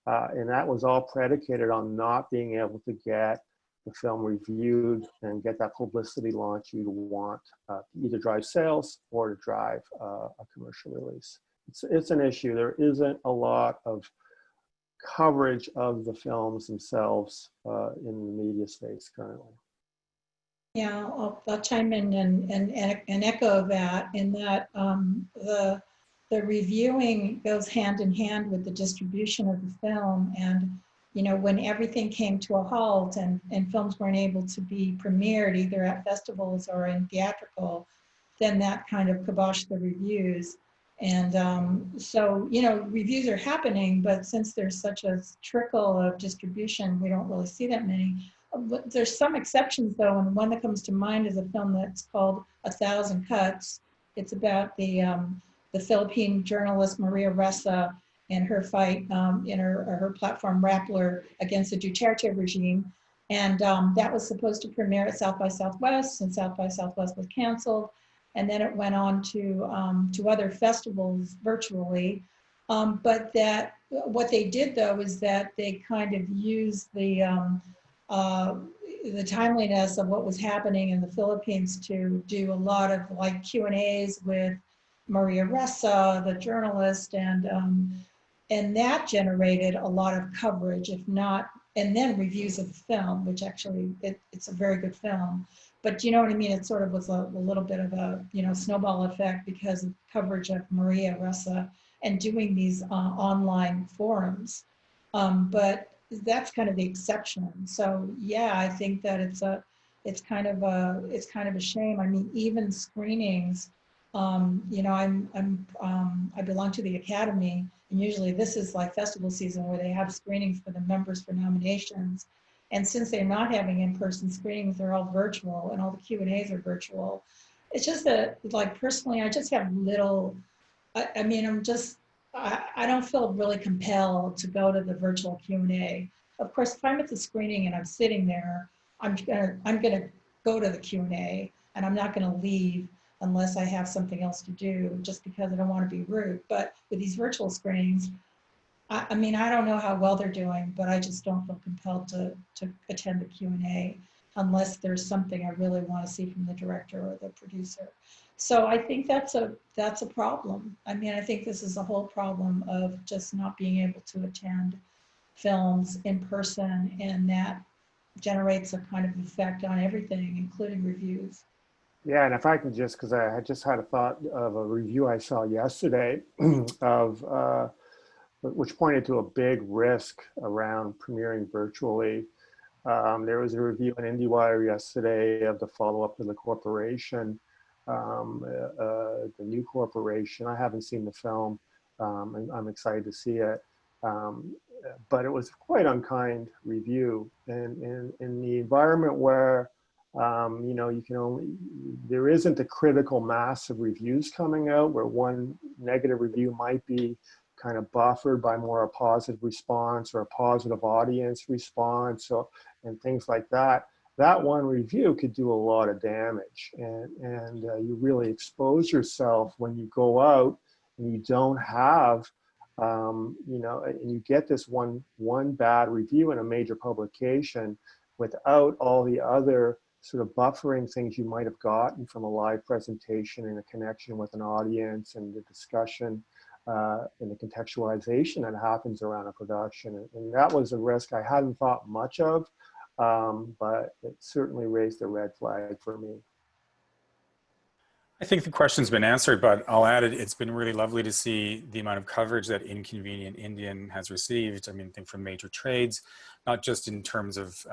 And that was all predicated on not being able to get the film reviewed and get that publicity launch you'd want to either drive sales or to drive a commercial release. It's an issue. There isn't a lot of coverage of the films themselves in the media space currently. Yeah, I'll chime in and echo that, in that the reviewing goes hand in hand with the distribution of the film. And when everything came to a halt and films weren't able to be premiered either at festivals or in theatrical, then that kind of kiboshed the reviews. And so, reviews are happening, but since there's such a trickle of distribution, we don't really see that many. There's some exceptions though, and one that comes to mind is a film that's called 1,000 Cuts. It's about the Philippine journalist Maria Ressa and her fight in her platform Rappler against the Duterte regime. And that was supposed to premiere at South by Southwest, and South by Southwest was canceled. And then it went on to other festivals virtually. But what they did though is that they kind of used the timeliness of what was happening in the Philippines to do a lot of like Q&As with Maria Ressa, the journalist, and And that generated a lot of coverage, if not, and then reviews of the film, which actually it's a very good film. But you know what I mean? It sort of was a little bit of a, you know, snowball effect because of coverage of Maria Ressa and doing these online forums. But that's kind of the exception. So yeah, I think that it's kind of a shame. I mean, even screenings, you know, I belong to the Academy, and usually this is like festival season where they have screenings for the members for nominations. And since they're not having in-person screenings, they're all virtual, and all the Q&As are virtual. It's just that, like, personally, I just have little, I mean, I don't feel really compelled to go to the virtual Q&A. Of course, if I'm at the screening and I'm sitting there, I'm gonna go to the Q&A, and I'm not gonna leave unless I have something else to do, just because I don't want to be rude. But with these virtual screenings, I mean, I don't know how well they're doing, but I just don't feel compelled to attend the Q&A unless there's something I really want to see from the director or the producer. So I think that's a problem. I mean, I think this is a whole problem of just not being able to attend films in person, and that generates a kind of effect on everything, including reviews. Yeah, and if I can just, because I had just had a thought of a review I saw yesterday of, which pointed to a big risk around premiering virtually. There was a review in IndieWire yesterday of the follow-up to The Corporation, the new Corporation. I haven't seen the film, and I'm excited to see it. But it was quite unkind review, and in the environment where you know, there isn't a critical mass of reviews coming out, where one negative review might be kind of buffered by more a positive response or a positive audience response, and things like that. That one review could do a lot of damage, and you really expose yourself when you go out and you don't have, you know, and you get this one bad review in a major publication without all the other sort of buffering things you might have gotten from a live presentation and a connection with an audience and the discussion and the contextualization that happens around a production. And that was a risk I hadn't thought much of, but it certainly raised a red flag for me. I think the question's been answered, but I'll add it. It's been really lovely to see the amount of coverage that Inconvenient Indian has received. I mean, I think from major trades, not just in terms of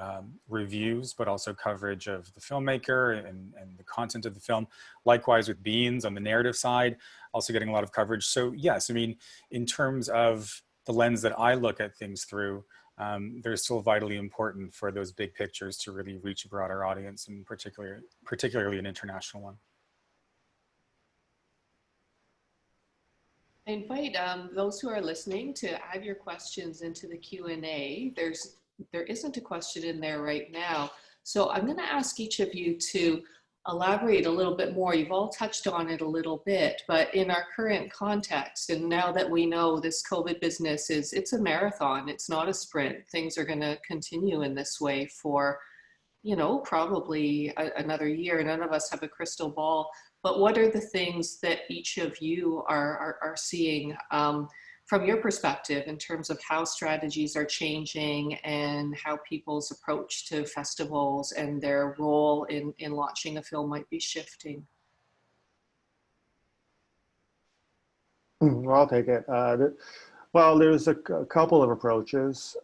reviews, but also coverage of the filmmaker and the content of the film. Likewise with Beans on the narrative side, also getting a lot of coverage. So yes, I mean, in terms of the lens that I look at things through, they're still vitally important for those big pictures to really reach a broader audience, and particularly an international one. I invite those who are listening to add your questions into the Q&A. There isn't a question in there right now. So I'm going to ask each of you to elaborate a little bit more. You've all touched on it a little bit, but in our current context, and now that we know this COVID business it's a marathon, it's not a sprint. Things are going to continue in this way for, you know, probably another year. None of us have a crystal ball. But what are the things that each of you are seeing from your perspective in terms of how strategies are changing and how people's approach to festivals and their role in launching a film might be shifting? Well, I'll take it. Well, there's a couple of approaches.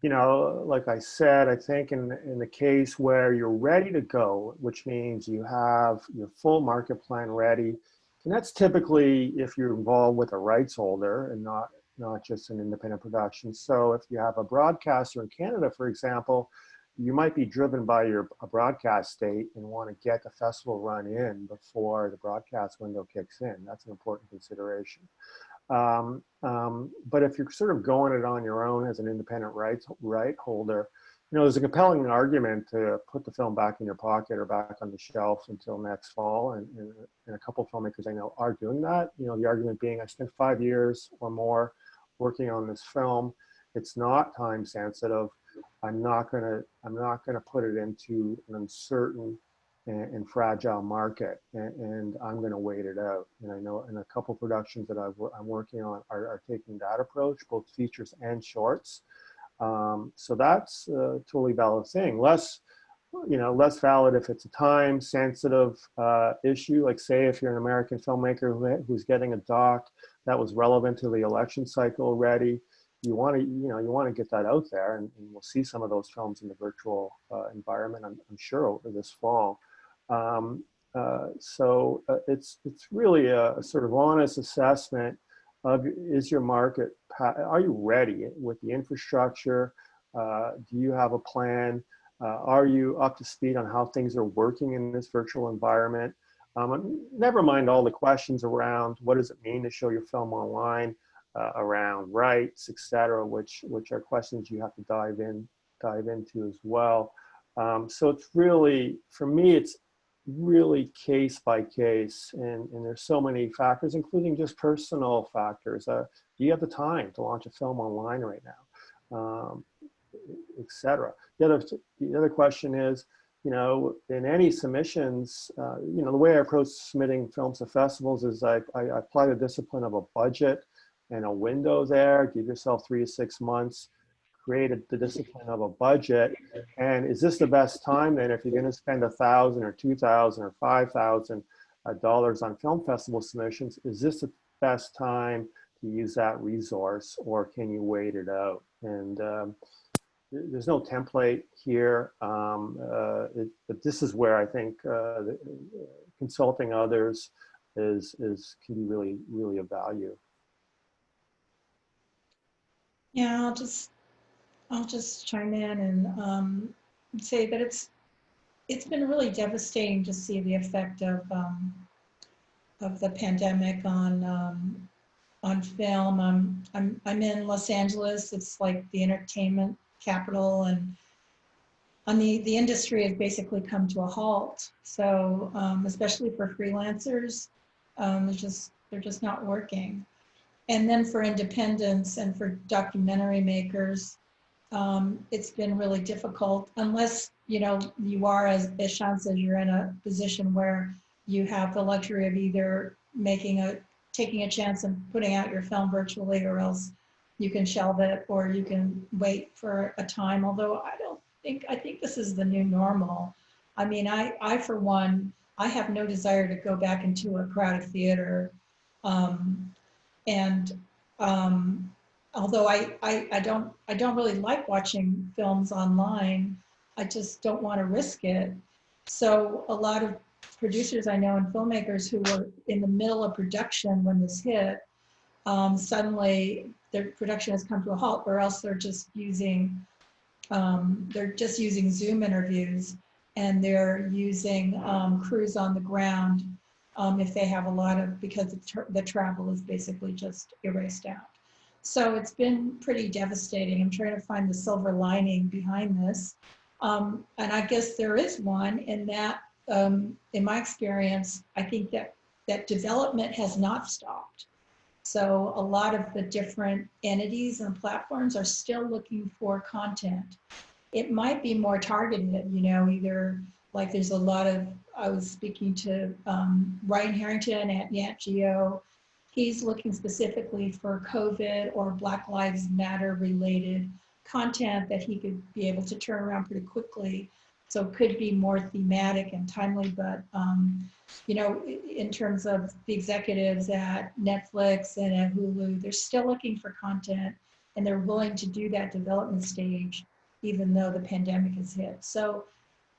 You know, like I said, I think in the case where you're ready to go, which means you have your full market plan ready, and that's typically if you're involved with a rights holder and not just an independent production. So if you have a broadcaster in Canada, for example, you might be driven by a broadcast date and want to get the festival run in before the broadcast window kicks in. That's an important consideration. But if you're sort of going it on your own as an independent right holder, you know, there's a compelling argument to put the film back in your pocket or back on the shelf until next fall. And a couple of filmmakers I know are doing that. You know, the argument being, I spent 5 years or more working on this film. It's not time sensitive. I'm not gonna put it into an uncertain and fragile market, and I'm going to wait it out. And I know in a couple productions that I'm working on are taking that approach, both features and shorts. So that's a totally valid thing. Less valid if it's a time sensitive issue. Like say if you're an American filmmaker who's getting a doc that was relevant to the election cycle already, you want to get that out there, and we'll see some of those films in the virtual environment, I'm sure, over this fall. So it's really a sort of honest assessment of, is your market, are you ready with the infrastructure? Do you have a plan? Are you up to speed on how things are working in this virtual environment? Never mind all the questions around what does it mean to show your film online, around rights, etc., which are questions you have to dive into as well. So it's really, for me, it's really case by case, and there's so many factors, including just personal factors. Do you have the time to launch a film online right now, etc. The other question is, in any submissions, the way I approach submitting films to festivals is I apply the discipline of a budget and a window there. Give yourself 3 to 6 months, create the discipline of a budget. And is this the best time then, if you're going to spend $1,000 or $2,000 or $5,000 on film festival submissions, is this the best time to use that resource, or can you wait it out? And there's no template here, but this is where I think consulting others can be really of value. Yeah, I'll just chime in and say that it's been really devastating to see the effect of the pandemic on film. I'm in Los Angeles. It's like the entertainment capital, and the industry has basically come to a halt. So especially for freelancers, they're just not working. And then for independents and for documentary makers, it's been really difficult, unless you are, as Sean says, you're in a position where you have the luxury of either taking a chance and putting out your film virtually, or else you can shelve it, or you can wait for a time. Although I think this is the new normal. I mean, I for one, I have no desire to go back into a crowded theater. Although I don't really like watching films online, I just don't want to risk it. So a lot of producers I know and filmmakers who were in the middle of production when this hit, suddenly their production has come to a halt, or else they're just using Zoom interviews, and they're using crews on the ground if they have because the travel is basically just erased out. So it's been pretty devastating. I'm trying to find the silver lining behind this. And I guess there is one, in that, in my experience, I think that development has not stopped. So a lot of the different entities and platforms are still looking for content. It might be more targeted, either like there's a lot of, I was speaking to Ryan Harrington at Nat Geo. He's looking specifically for COVID or Black Lives Matter related content that he could be able to turn around pretty quickly. So it could be more thematic and timely, but in terms of the executives at Netflix and at Hulu, they're still looking for content, and they're willing to do that development stage, even though the pandemic has hit. So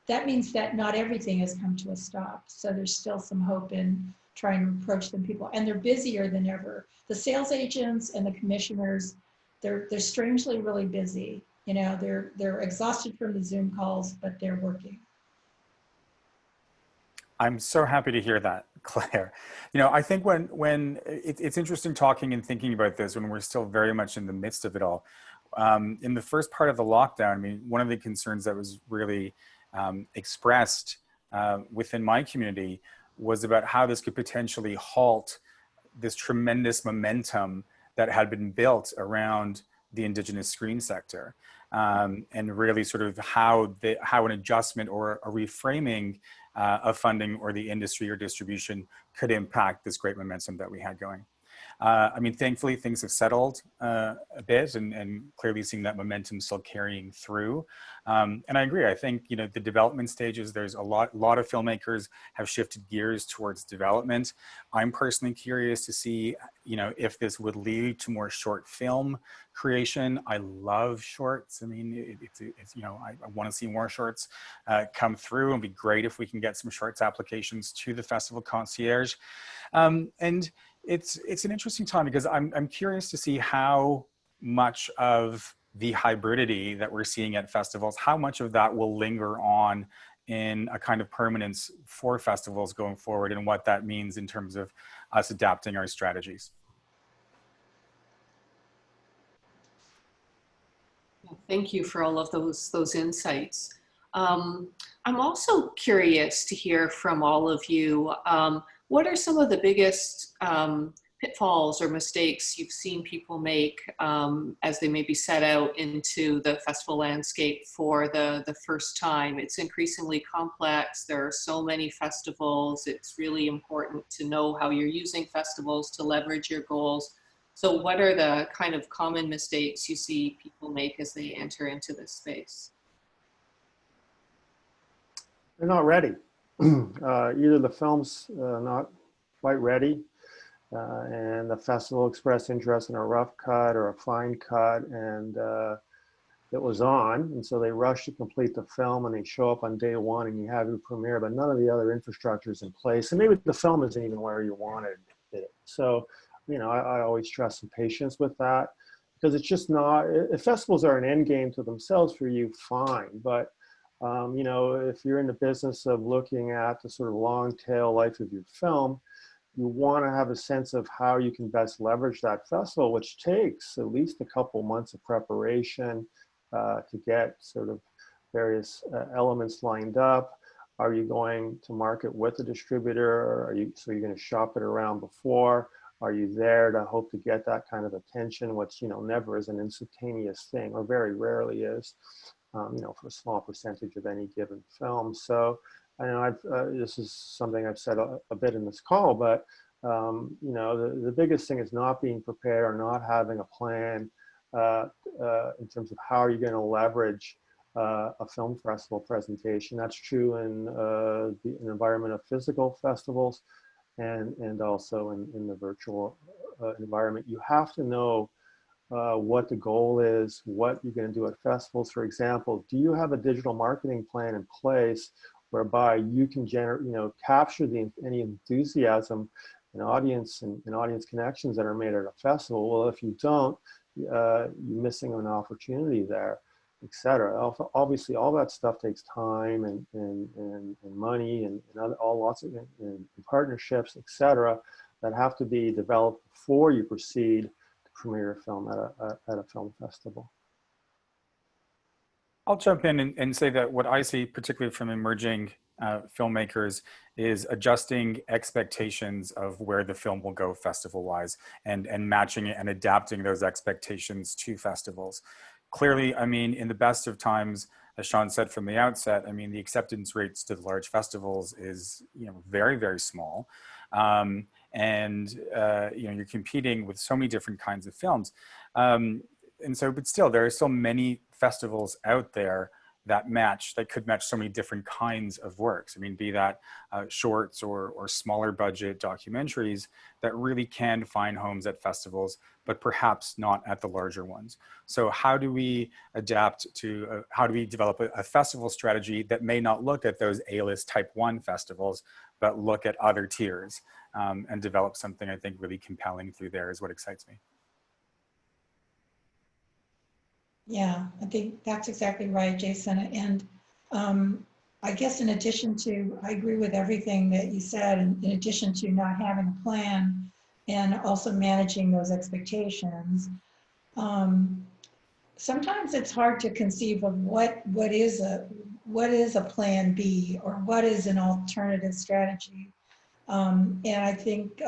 that means that not everything has come to a stop. So there's still some hope in trying to approach them people, and they're busier than ever. The sales agents and the commissioners, they're strangely really busy. They're exhausted from the Zoom calls, but they're working. I'm so happy to hear that, Claire. I think when it's interesting talking and thinking about this when we're still very much in the midst of it all. In the first part of the lockdown, I mean, one of the concerns that was really expressed within my community was about how this could potentially halt this tremendous momentum that had been built around the Indigenous screen sector, and really sort of how an adjustment or a reframing of funding or the industry or distribution could impact this great momentum that we had going. I mean, thankfully, things have settled a bit, and clearly seeing that momentum still carrying through. And I agree. I think, you know, the development stages, there's a lot of filmmakers have shifted gears towards development. I'm personally curious to see, you know, if this would lead to more short film creation. I love shorts. I mean, it's you know, I want to see more shorts come through, and be great if we can get some shorts applications to the Festival Concierge. And it's an interesting time, because I'm curious to see how much of the hybridity that we're seeing at festivals, how much of that will linger on in a kind of permanence for festivals going forward, and what that means in terms of us adapting our strategies. Thank you for all of those insights. I'm also curious to hear from all of you. What are some of the biggest pitfalls or mistakes you've seen people make as they maybe set out into the festival landscape for the first time? It's increasingly complex. There are so many festivals. It's really important to know how you're using festivals to leverage your goals. So what are the kind of common mistakes you see people make as they enter into this space? They're not ready. Either the film's not quite ready, and the festival expressed interest in a rough cut or a fine cut, and it was on, and so they rush to complete the film, and they show up on day one, and you have your premiere, but none of the other infrastructure is in place, and maybe the film isn't even where you wanted it. So, you know, I always stress some patience with that, because it's just not. If festivals are an end game to themselves for you, fine, but you know, if you're in the business of looking at the sort of long tail life of your film, you want to have a sense of how you can best leverage that festival, which takes at least a couple months of preparation to get sort of various elements lined up. Are you going to market with a distributor? Or so you're going to shop it around before? Are you there to hope to get that kind of attention, which, you know, never is an instantaneous thing, or very rarely is, you know, for a small percentage of any given film. So I know this is something I've said a bit in this call, but you know, the biggest thing is not being prepared or not having a plan in terms of how are you going to leverage a film festival presentation. That's true in an environment of physical festivals, and also in the virtual environment. You have to know what the goal is, what you're going to do at festivals. For example, do you have a digital marketing plan in place whereby you can generate, you know, capture any enthusiasm and audience and audience connections that are made at a festival? Well, if you don't, you're missing an opportunity there, etc. Obviously, all that stuff takes time and money and lots of partnerships, etc. that have to be developed before you proceed to premiere a film at a film festival. I'll jump in and say that what I see, particularly from emerging filmmakers, is adjusting expectations of where the film will go festival-wise, and matching it and adapting those expectations to festivals. Clearly, I mean, in the best of times, as Sean said from the outset, I mean, the acceptance rates to the large festivals is, you know, very, very small. And, you know, you're competing with so many different kinds of films. And so, but still, there are so many festivals out there that could match so many different kinds of works. I mean, be that shorts or smaller budget documentaries that really can find homes at festivals, but perhaps not at the larger ones. So how do we adapt to, how do we develop a festival strategy that may not look at those A-list type 1 festivals, but look at other tiers and develop something, I think, really compelling through there is what excites me. Yeah, I think that's exactly right, Jason. And I guess in addition to, I agree with everything that you said, and in addition to not having a plan and also managing those expectations, sometimes it's hard to conceive of what is a plan B, or what is an alternative strategy. And I think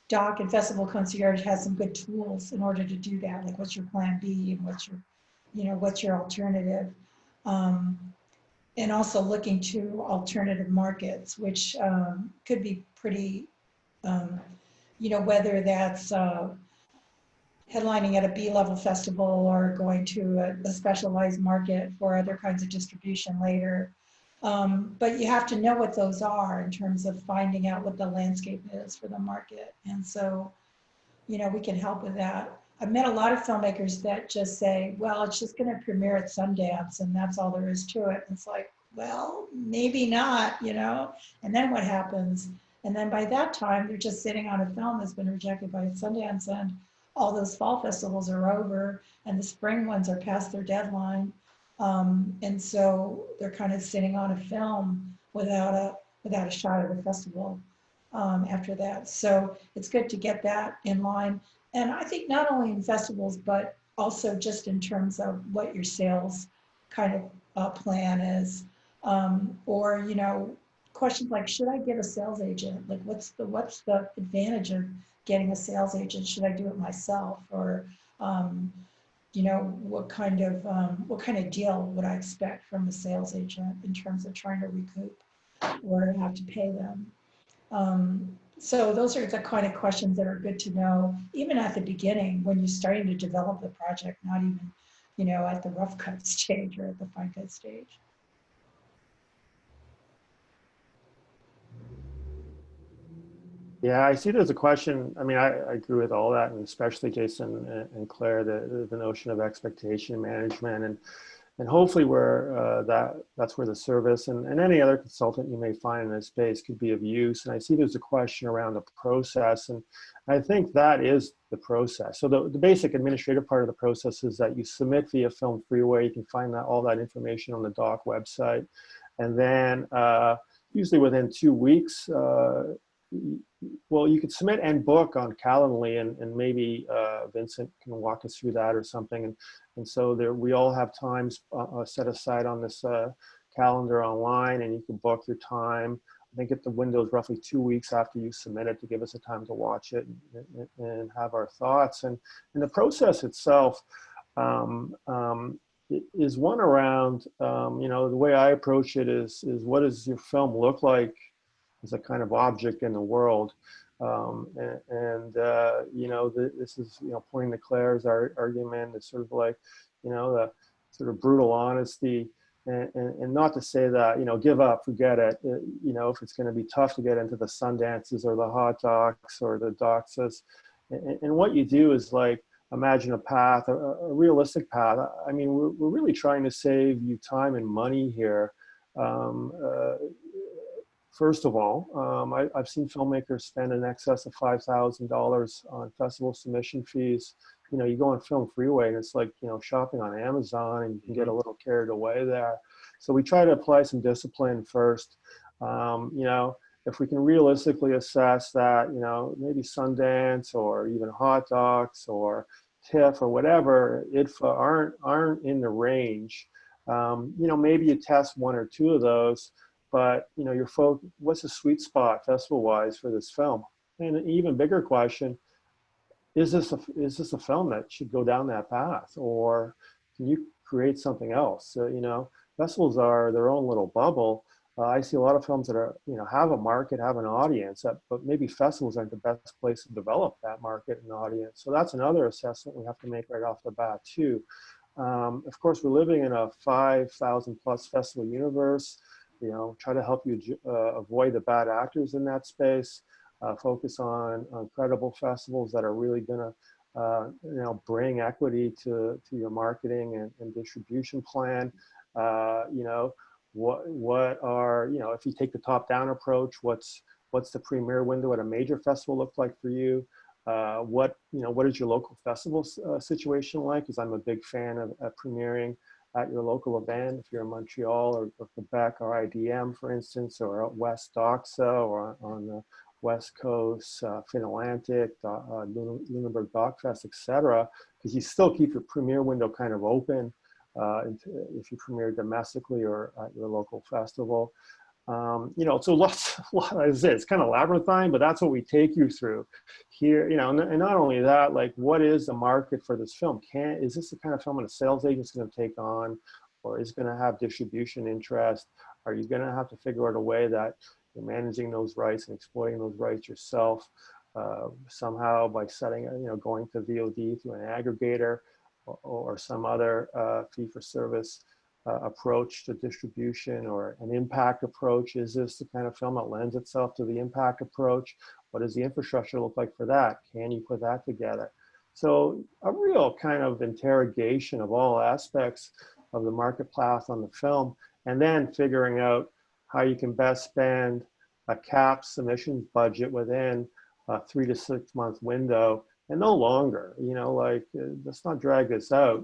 Doc and Festival Concierge has some good tools in order to do that. Like, what's your plan B, and what's your alternative? and also looking to alternative markets, which could be pretty, whether that's headlining at a B-level festival or going to a specialized market for other kinds of distribution later. But you have to know what those are in terms of finding out what the landscape is for the market. And so, we can help with that. I've met a lot of filmmakers that just say, well, it's just going to premiere at Sundance and that's all there is to it. And it's like, well, maybe not, and then what happens? And then by that time, they're just sitting on a film that's been rejected by Sundance, and all those fall festivals are over and the spring ones are past their deadline. And so they're kind of sitting on a film without a shot at a festival after that. So it's good to get that in line. And I think not only in festivals, but also just in terms of what your sales kind of plan is. Or, questions like, should I get a sales agent? Like, what's the advantage of getting a sales agent? Should I do it myself? Or, what kind of deal would I expect from a sales agent in terms of trying to recoup or have to pay them? So those are the kind of questions that are good to know, even at the beginning when you're starting to develop the project, not even, at the rough cut stage or at the fine cut stage. Yeah, I see there's a question. I mean, I agree with all that, and especially Jason and Claire, the notion of expectation management, and hopefully where that's where the service and any other consultant you may find in this space could be of use. And I see there's a question around the process, and I think that is the process. So the basic administrative part of the process is that you submit via Film Freeway. You can find all that information on the doc website, and then usually within 2 weeks. Well, you could submit and book on Calendly, and maybe Vincent can walk us through that or something. And so we all have times set aside on this calendar online, and you can book your time. I think the window is roughly 2 weeks after you submit it to give us a time to watch it and have our thoughts. And the process itself is one around, the way I approach it is what does your film look like as a kind of object in the world, this is pointing to Claire's argument. It's sort of like the sort of brutal honesty, and not to say that give up, forget it. If it's going to be tough to get into the Sundances or the hot docs or the doxas, and what you do is like imagine a path, a realistic path. I mean, we're really trying to save you time and money here. First of all, I've seen filmmakers spend in excess of $5,000 on festival submission fees. You go on Film Freeway and it's like, shopping on Amazon, and you can get a little carried away there. So we try to apply some discipline first. If we can realistically assess that, maybe Sundance or even Hot Docs or TIFF or whatever, IDFA aren't in the range. Maybe you test 1 or 2 of those. But what's the sweet spot festival-wise for this film? And an even bigger question: is this a film that should go down that path, or can you create something else? Festivals are their own little bubble. I see a lot of films that are have a market, have an audience, but maybe festivals aren't the best place to develop that market and audience. So that's another assessment we have to make right off the bat too. Of course, we're living in a 5,000 plus festival universe. Try to help you avoid the bad actors in that space. Focus on credible festivals that are really going to, bring equity to your marketing and distribution plan. What are, if you take the top-down approach, what's the premiere window at a major festival look like for you? What is your local festival situation like? Because I'm a big fan of premiering at your local event, if you're in Montreal or Quebec or IDM, for instance, or out West Doxa or on the West Coast, Fin-Atlantic, Lunenburg Dockfest, etc. Because you still keep your premiere window kind of open if you premiere domestically or at your local festival. So it's kind of labyrinthine, but that's what we take you through here, and not only that, like, what is the market for this film? Is this the kind of film that a sales agent's going to take on, or is going to have distribution interest? Are you going to have to figure out a way that you're managing those rights and exploiting those rights yourself somehow by setting, going to VOD through an aggregator or some other fee-for-service approach to distribution, or an impact approach? Is this the kind of film that lends itself to the impact approach? What does the infrastructure look like for that? Can you put that together? So a real kind of interrogation of all aspects of the market path on the film, and then figuring out how you can best spend a capped submissions budget within a 3 to 6 month window, and no longer. Let's not drag this out.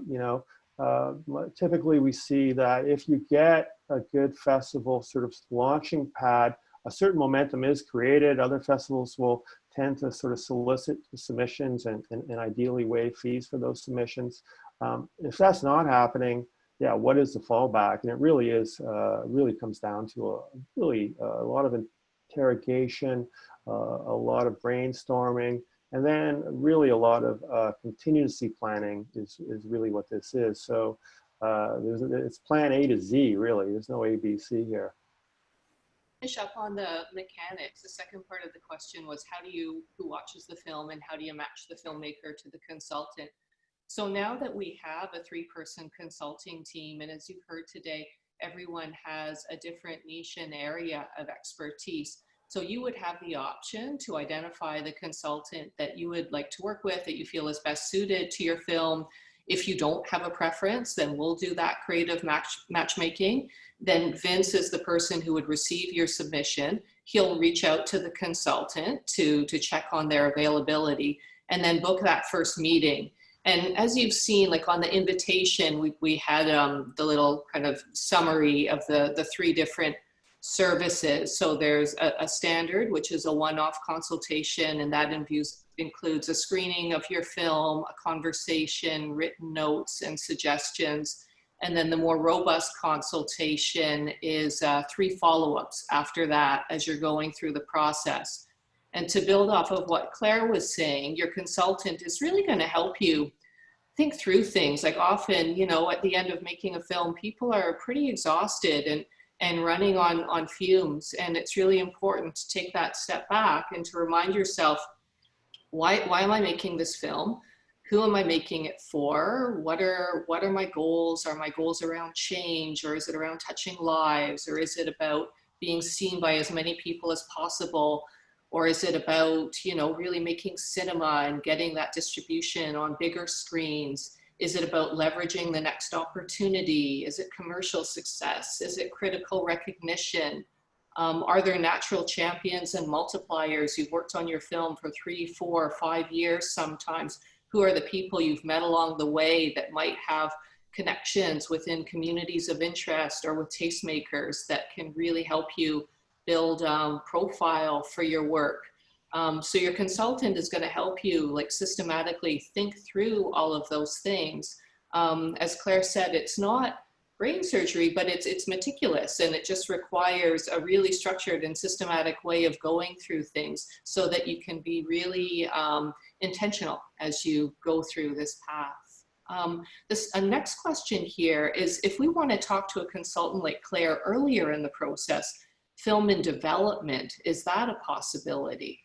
Typically we see that if you get a good festival sort of launching pad, a certain momentum is created. Other festivals will tend to sort of solicit submissions and ideally waive fees for those submissions. If that's not happening, yeah, what is the fallback? And it really is, really comes down to a lot of interrogation, a lot of brainstorming, and then really a lot of contingency planning is really what this is. So it's plan A to Z, really. There's no A, B, C here. Finish up on the mechanics. The second part of the question was who watches the film and how do you match the filmmaker to the consultant? So now that we have a 3-person consulting team, and as you've heard today, everyone has a different niche and area of expertise. So you would have the option to identify the consultant that you would like to work with, that you feel is best suited to your film. If you don't have a preference, then we'll do that creative matchmaking. Then Vince is the person who would receive your submission. He'll reach out to the consultant to check on their availability and then book that first meeting. And as you've seen, like on the invitation, we had the little kind of summary of the 3 different services. So there's a standard, which is a one-off consultation, and that includes a screening of your film, a conversation, written notes and suggestions. And then the more robust consultation is 3 follow-ups after that as you're going through the process. And to build off of what Claire was saying, your consultant is really going to help you think through things. Like often, at the end of making a film, people are pretty exhausted and running on fumes. And it's really important to take that step back and to remind yourself, why am I making this film? Who am I making it for? What are my goals? Are my goals around change, or is it around touching lives? Or is it about being seen by as many people as possible? Or is it about, really making cinema and getting that distribution on bigger screens? Is it about leveraging the next opportunity? Is it commercial success? Is it critical recognition? Are there natural champions and multipliers? You've worked on your film for 3, 4, 5 years sometimes. Who are the people you've met along the way that might have connections within communities of interest or with tastemakers that can really help you build profile for your work? So your consultant is going to help you systematically think through all of those things. As Claire said, it's not brain surgery, but it's meticulous, and it just requires a really structured and systematic way of going through things so that you can be really intentional as you go through this path. This next question here is, if we want to talk to a consultant like Claire earlier in the process, film in development, is that a possibility?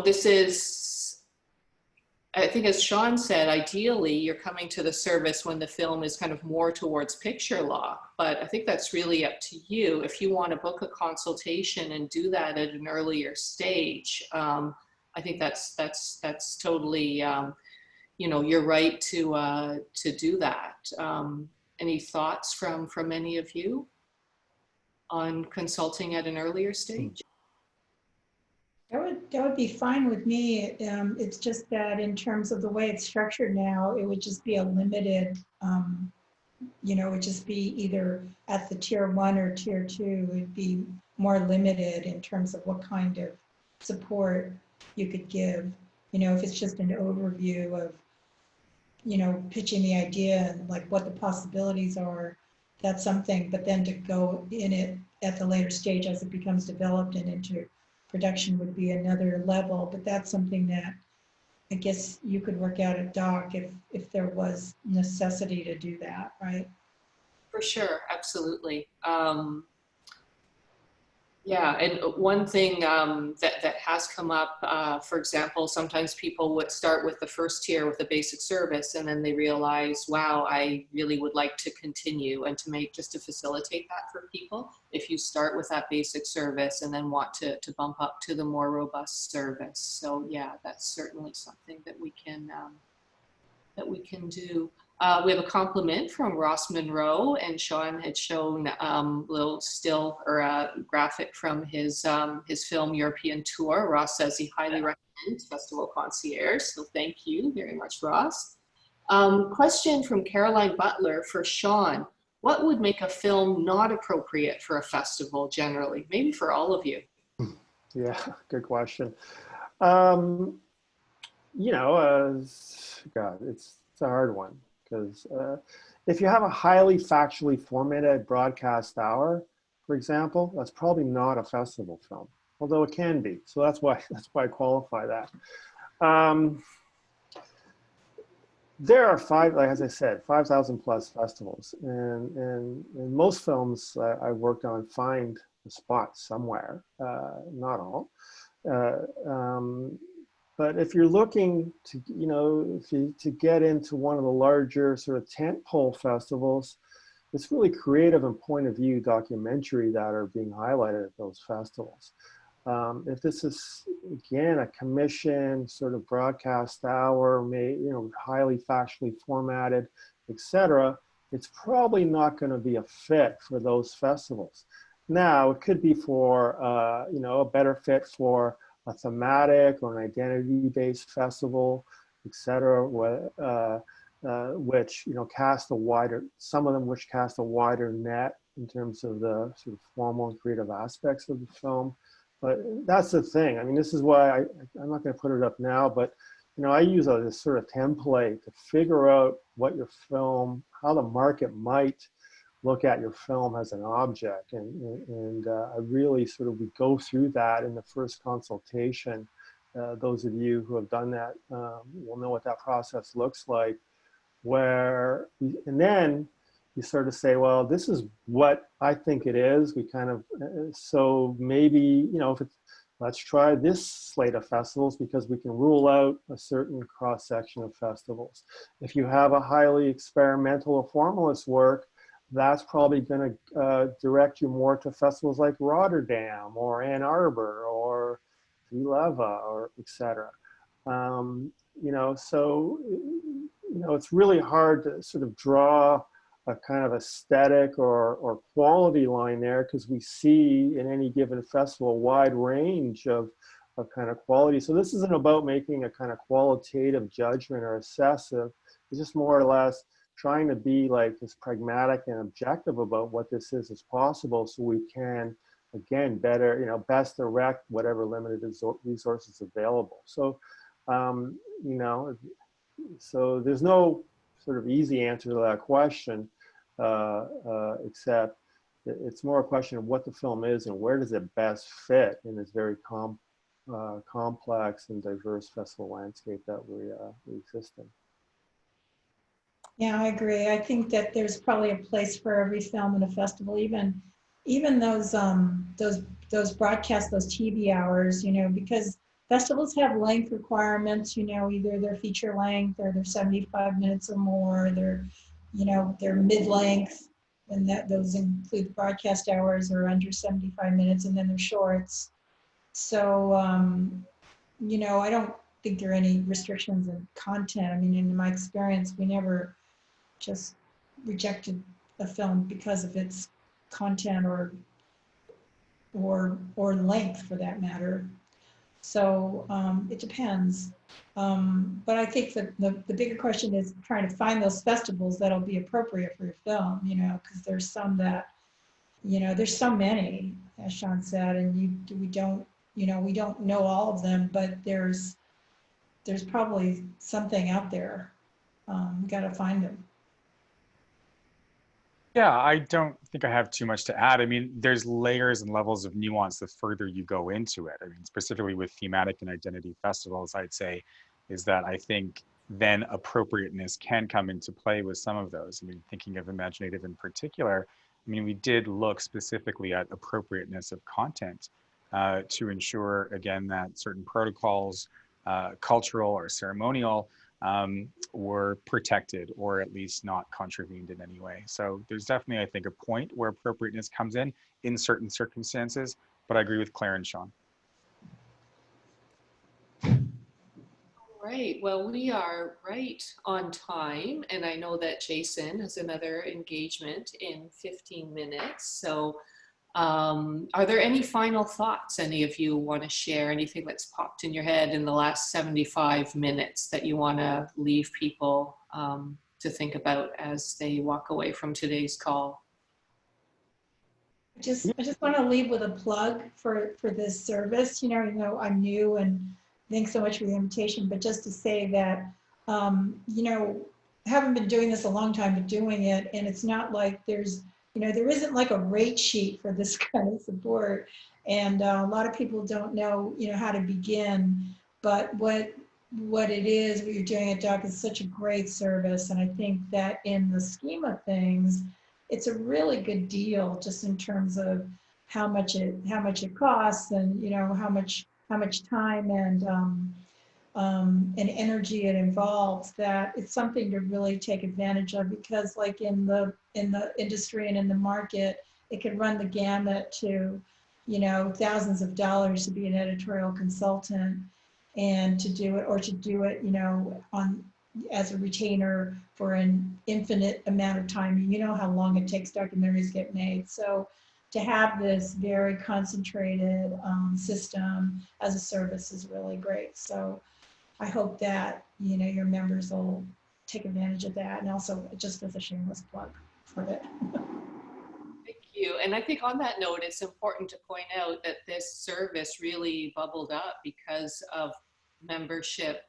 This is, I think as Sean said, ideally you're coming to the service when the film is kind of more towards picture lock, but I think that's really up to you. If you want to book a consultation and do that at an earlier stage, I think that's totally, you're right to do that. Any thoughts from any of you on consulting at an earlier stage? That would be fine with me. It's just that in terms of the way it's structured now, it would just be a limited, it would just be either at the tier 1 or tier 2. It would be more limited in terms of what kind of support you could give. If it's just an overview of, pitching the idea and what the possibilities are, that's something. But then to go in it at the later stage as it becomes developed and into production would be another level. But that's something that I guess you could work out a doc if there was necessity to do that, right? For sure, absolutely. Yeah, and one thing that has come up, for example, sometimes people would start with the first tier with a basic service, and then they realize, wow, I really would like to continue. And just to facilitate that for people, if you start with that basic service and then want to bump up to the more robust service. So yeah, that's certainly something that we can do. We have a compliment from Ross Monroe, and Sean had shown a little still or a graphic from his film European Tour. Ross says he highly recommends Festival Concierge, so thank you very much, Ross. Question from Caroline Butler for Sean. What would make a film not appropriate for a festival generally? Maybe for all of you. Yeah, good question. God, it's a hard one, because if you have a highly factually formatted broadcast hour, for example, that's probably not a festival film, although it can be. So that's why I qualify that. There are as I said, 5,000 plus festivals, and most films I worked on find a spot somewhere, not all. But if you're looking to, to get into one of the larger sort of tentpole festivals, it's really creative and point of view documentary that are being highlighted at those festivals. If this is, again, a commission sort of broadcast hour, highly factually formatted, etc., it's probably not going to be a fit for those festivals. Now, it could be for, a better fit for a thematic or an identity-based festival, etc., which cast a wider, some of them which cast a wider net in terms of the sort of formal and creative aspects of the film. But that's the thing. I mean, this is why I'm not going to put it up now, but I use this sort of template to figure out what your film, how the market might look at your film as an object, and I really sort of, we go through that in the first consultation. Those of you who have done that will know what that process looks like, and then you sort of say, well, this is what I think it is. We kind of, so maybe, let's try this slate of festivals, because we can rule out a certain cross-section of festivals. If you have a highly experimental or formalist work, that's probably going to direct you more to festivals like Rotterdam or Ann Arbor or Vileva or etc. So it's really hard to sort of draw a kind of aesthetic or quality line there, because we see in any given festival a wide range of kind of quality. So this isn't about making a kind of qualitative judgment or assessive. It's just more or less trying to be like as pragmatic and objective about what this is as possible, so we can, again, better, best direct whatever limited resources available. So, so there's no sort of easy answer to that question, except it's more a question of what the film is and where does it best fit in this very complex and diverse festival landscape that we exist in. Yeah, I agree. I think that there's probably a place for every film in a festival, even those broadcasts, those TV hours, because festivals have length requirements, either they're feature length or they're 75 minutes or more, they're mid-length, and those include broadcast hours or under 75 minutes, and then they're shorts. So, I don't think there are any restrictions in content. I mean, in my experience, we never just rejected a film because of its content or length, for that matter. So it depends. But I think that the bigger question is trying to find those festivals that'll be appropriate for your film, because there's some that, there's so many, as Sean said, and we don't know all of them, but there's probably something out there. We got to find them. Yeah, I don't think I have too much to add. I mean, there's layers and levels of nuance the further you go into it. I mean, specifically with thematic and identity festivals, I'd say is that I think then appropriateness can come into play with some of those. I mean, thinking of Imaginative in particular, I mean, we did look specifically at appropriateness of content to ensure, again, that certain protocols, cultural or ceremonial, were protected or at least not contravened in any way. So there's definitely, I think, a point where appropriateness comes in certain circumstances, but I agree with Claire and Sean. Right. Well, we are right on time, and I know that Jason has another engagement in 15 minutes. So are there any final thoughts any of you want to share? Anything that's popped in your head in the last 75 minutes that you want to leave people to think about as they walk away from today's call? I just want to leave with a plug for this service. You know, I'm new, and thanks so much for the invitation, but just to say that, you know, I haven't been doing this a long time, but doing it, and it's not like there's, you know, there isn't like a rate sheet for this kind of support, and a lot of people don't know, you know, how to begin, but what it is, what you're doing at Doc is such a great service, and I think that in the scheme of things, it's a really good deal just in terms of how much it costs, and you know how much time and energy it involves, that it's something to really take advantage of, because like in the industry and in the market, it can run the gamut to, you know, thousands of dollars to be an editorial consultant and to do it, or to do it, you know, on as a retainer for an infinite amount of time. You know how long it takes documentaries get made. So to have this very concentrated system as a service is really great. So I hope that, you know, your members will take advantage of that, and also just as a shameless plug for it. Thank you. And I think on that note, it's important to point out that this service really bubbled up because of membership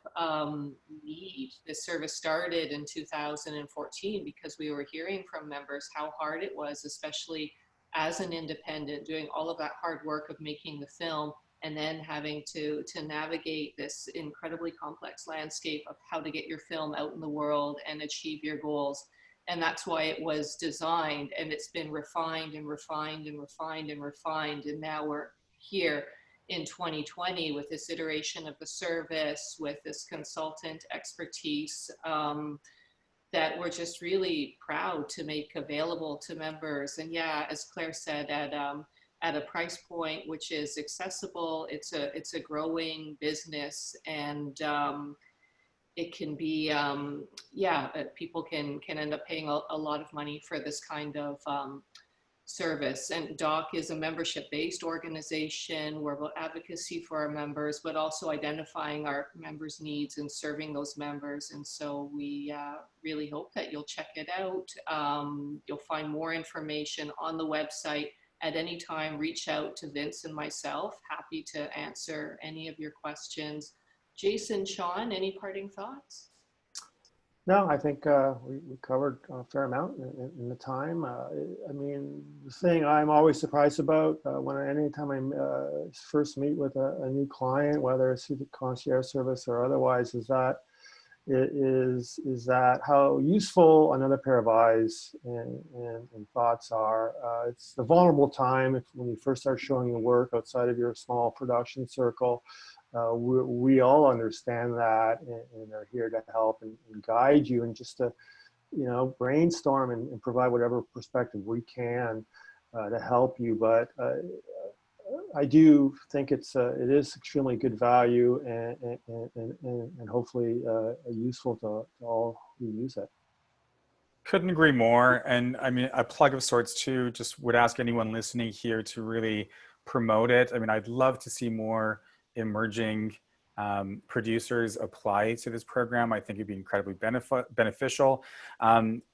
need. This service started in 2014 because we were hearing from members how hard it was, especially as an independent, doing all of that hard work of making the film and then having to navigate this incredibly complex landscape of how to get your film out in the world and achieve your goals. And that's why it was designed, and it's been refined and refined and refined and refined. And now we're here in 2020 with this iteration of the service, with this consultant expertise that we're just really proud to make available to members. And yeah, as Claire said, at a price point which is accessible, it's a growing business, and it can be, people can end up paying a lot of money for this kind of service. And DOC is a membership-based organization. We're about advocacy for our members, but also identifying our members' needs and serving those members. And so we really hope that you'll check it out. You'll find more information on the website. At any time, reach out to Vince and myself. Happy to answer any of your questions. Jason, Sean, any parting thoughts? No, I think we covered a fair amount in the time. I mean, the thing I'm always surprised about anytime I first meet with a new client, whether it's through the concierge service or otherwise, is that how useful another pair of eyes and thoughts are. It's the vulnerable time when you first start showing your work outside of your small production circle. We all understand that and are here to help and guide you, and just to, you know, brainstorm and provide whatever perspective we can to help you. But I do think it is extremely good value and hopefully useful to all who use it. Couldn't agree more. And I mean, a plug of sorts too, just would ask anyone listening here to really promote it. I mean, I'd love to see more emerging producers apply to this program. I think it'd be incredibly beneficial,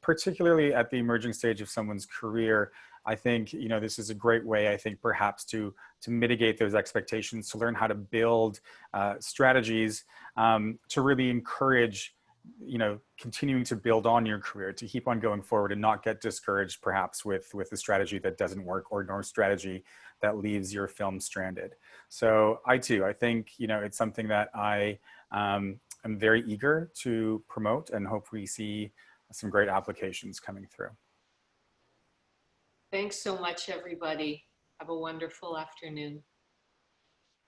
particularly at the emerging stage of someone's career. I think, you know, this is a great way, I think, perhaps to mitigate those expectations, to learn how to build strategies to really encourage, you know, continuing to build on your career, to keep on going forward and not get discouraged perhaps with the strategy that doesn't work, or nor strategy that leaves your film stranded. So I think, you know, it's something that I I'm very eager to promote and hope we see some great applications coming through. Thanks so much, everybody. Have a wonderful afternoon.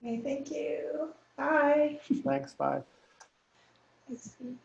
Okay, thank you. Bye. Thanks, bye. I see.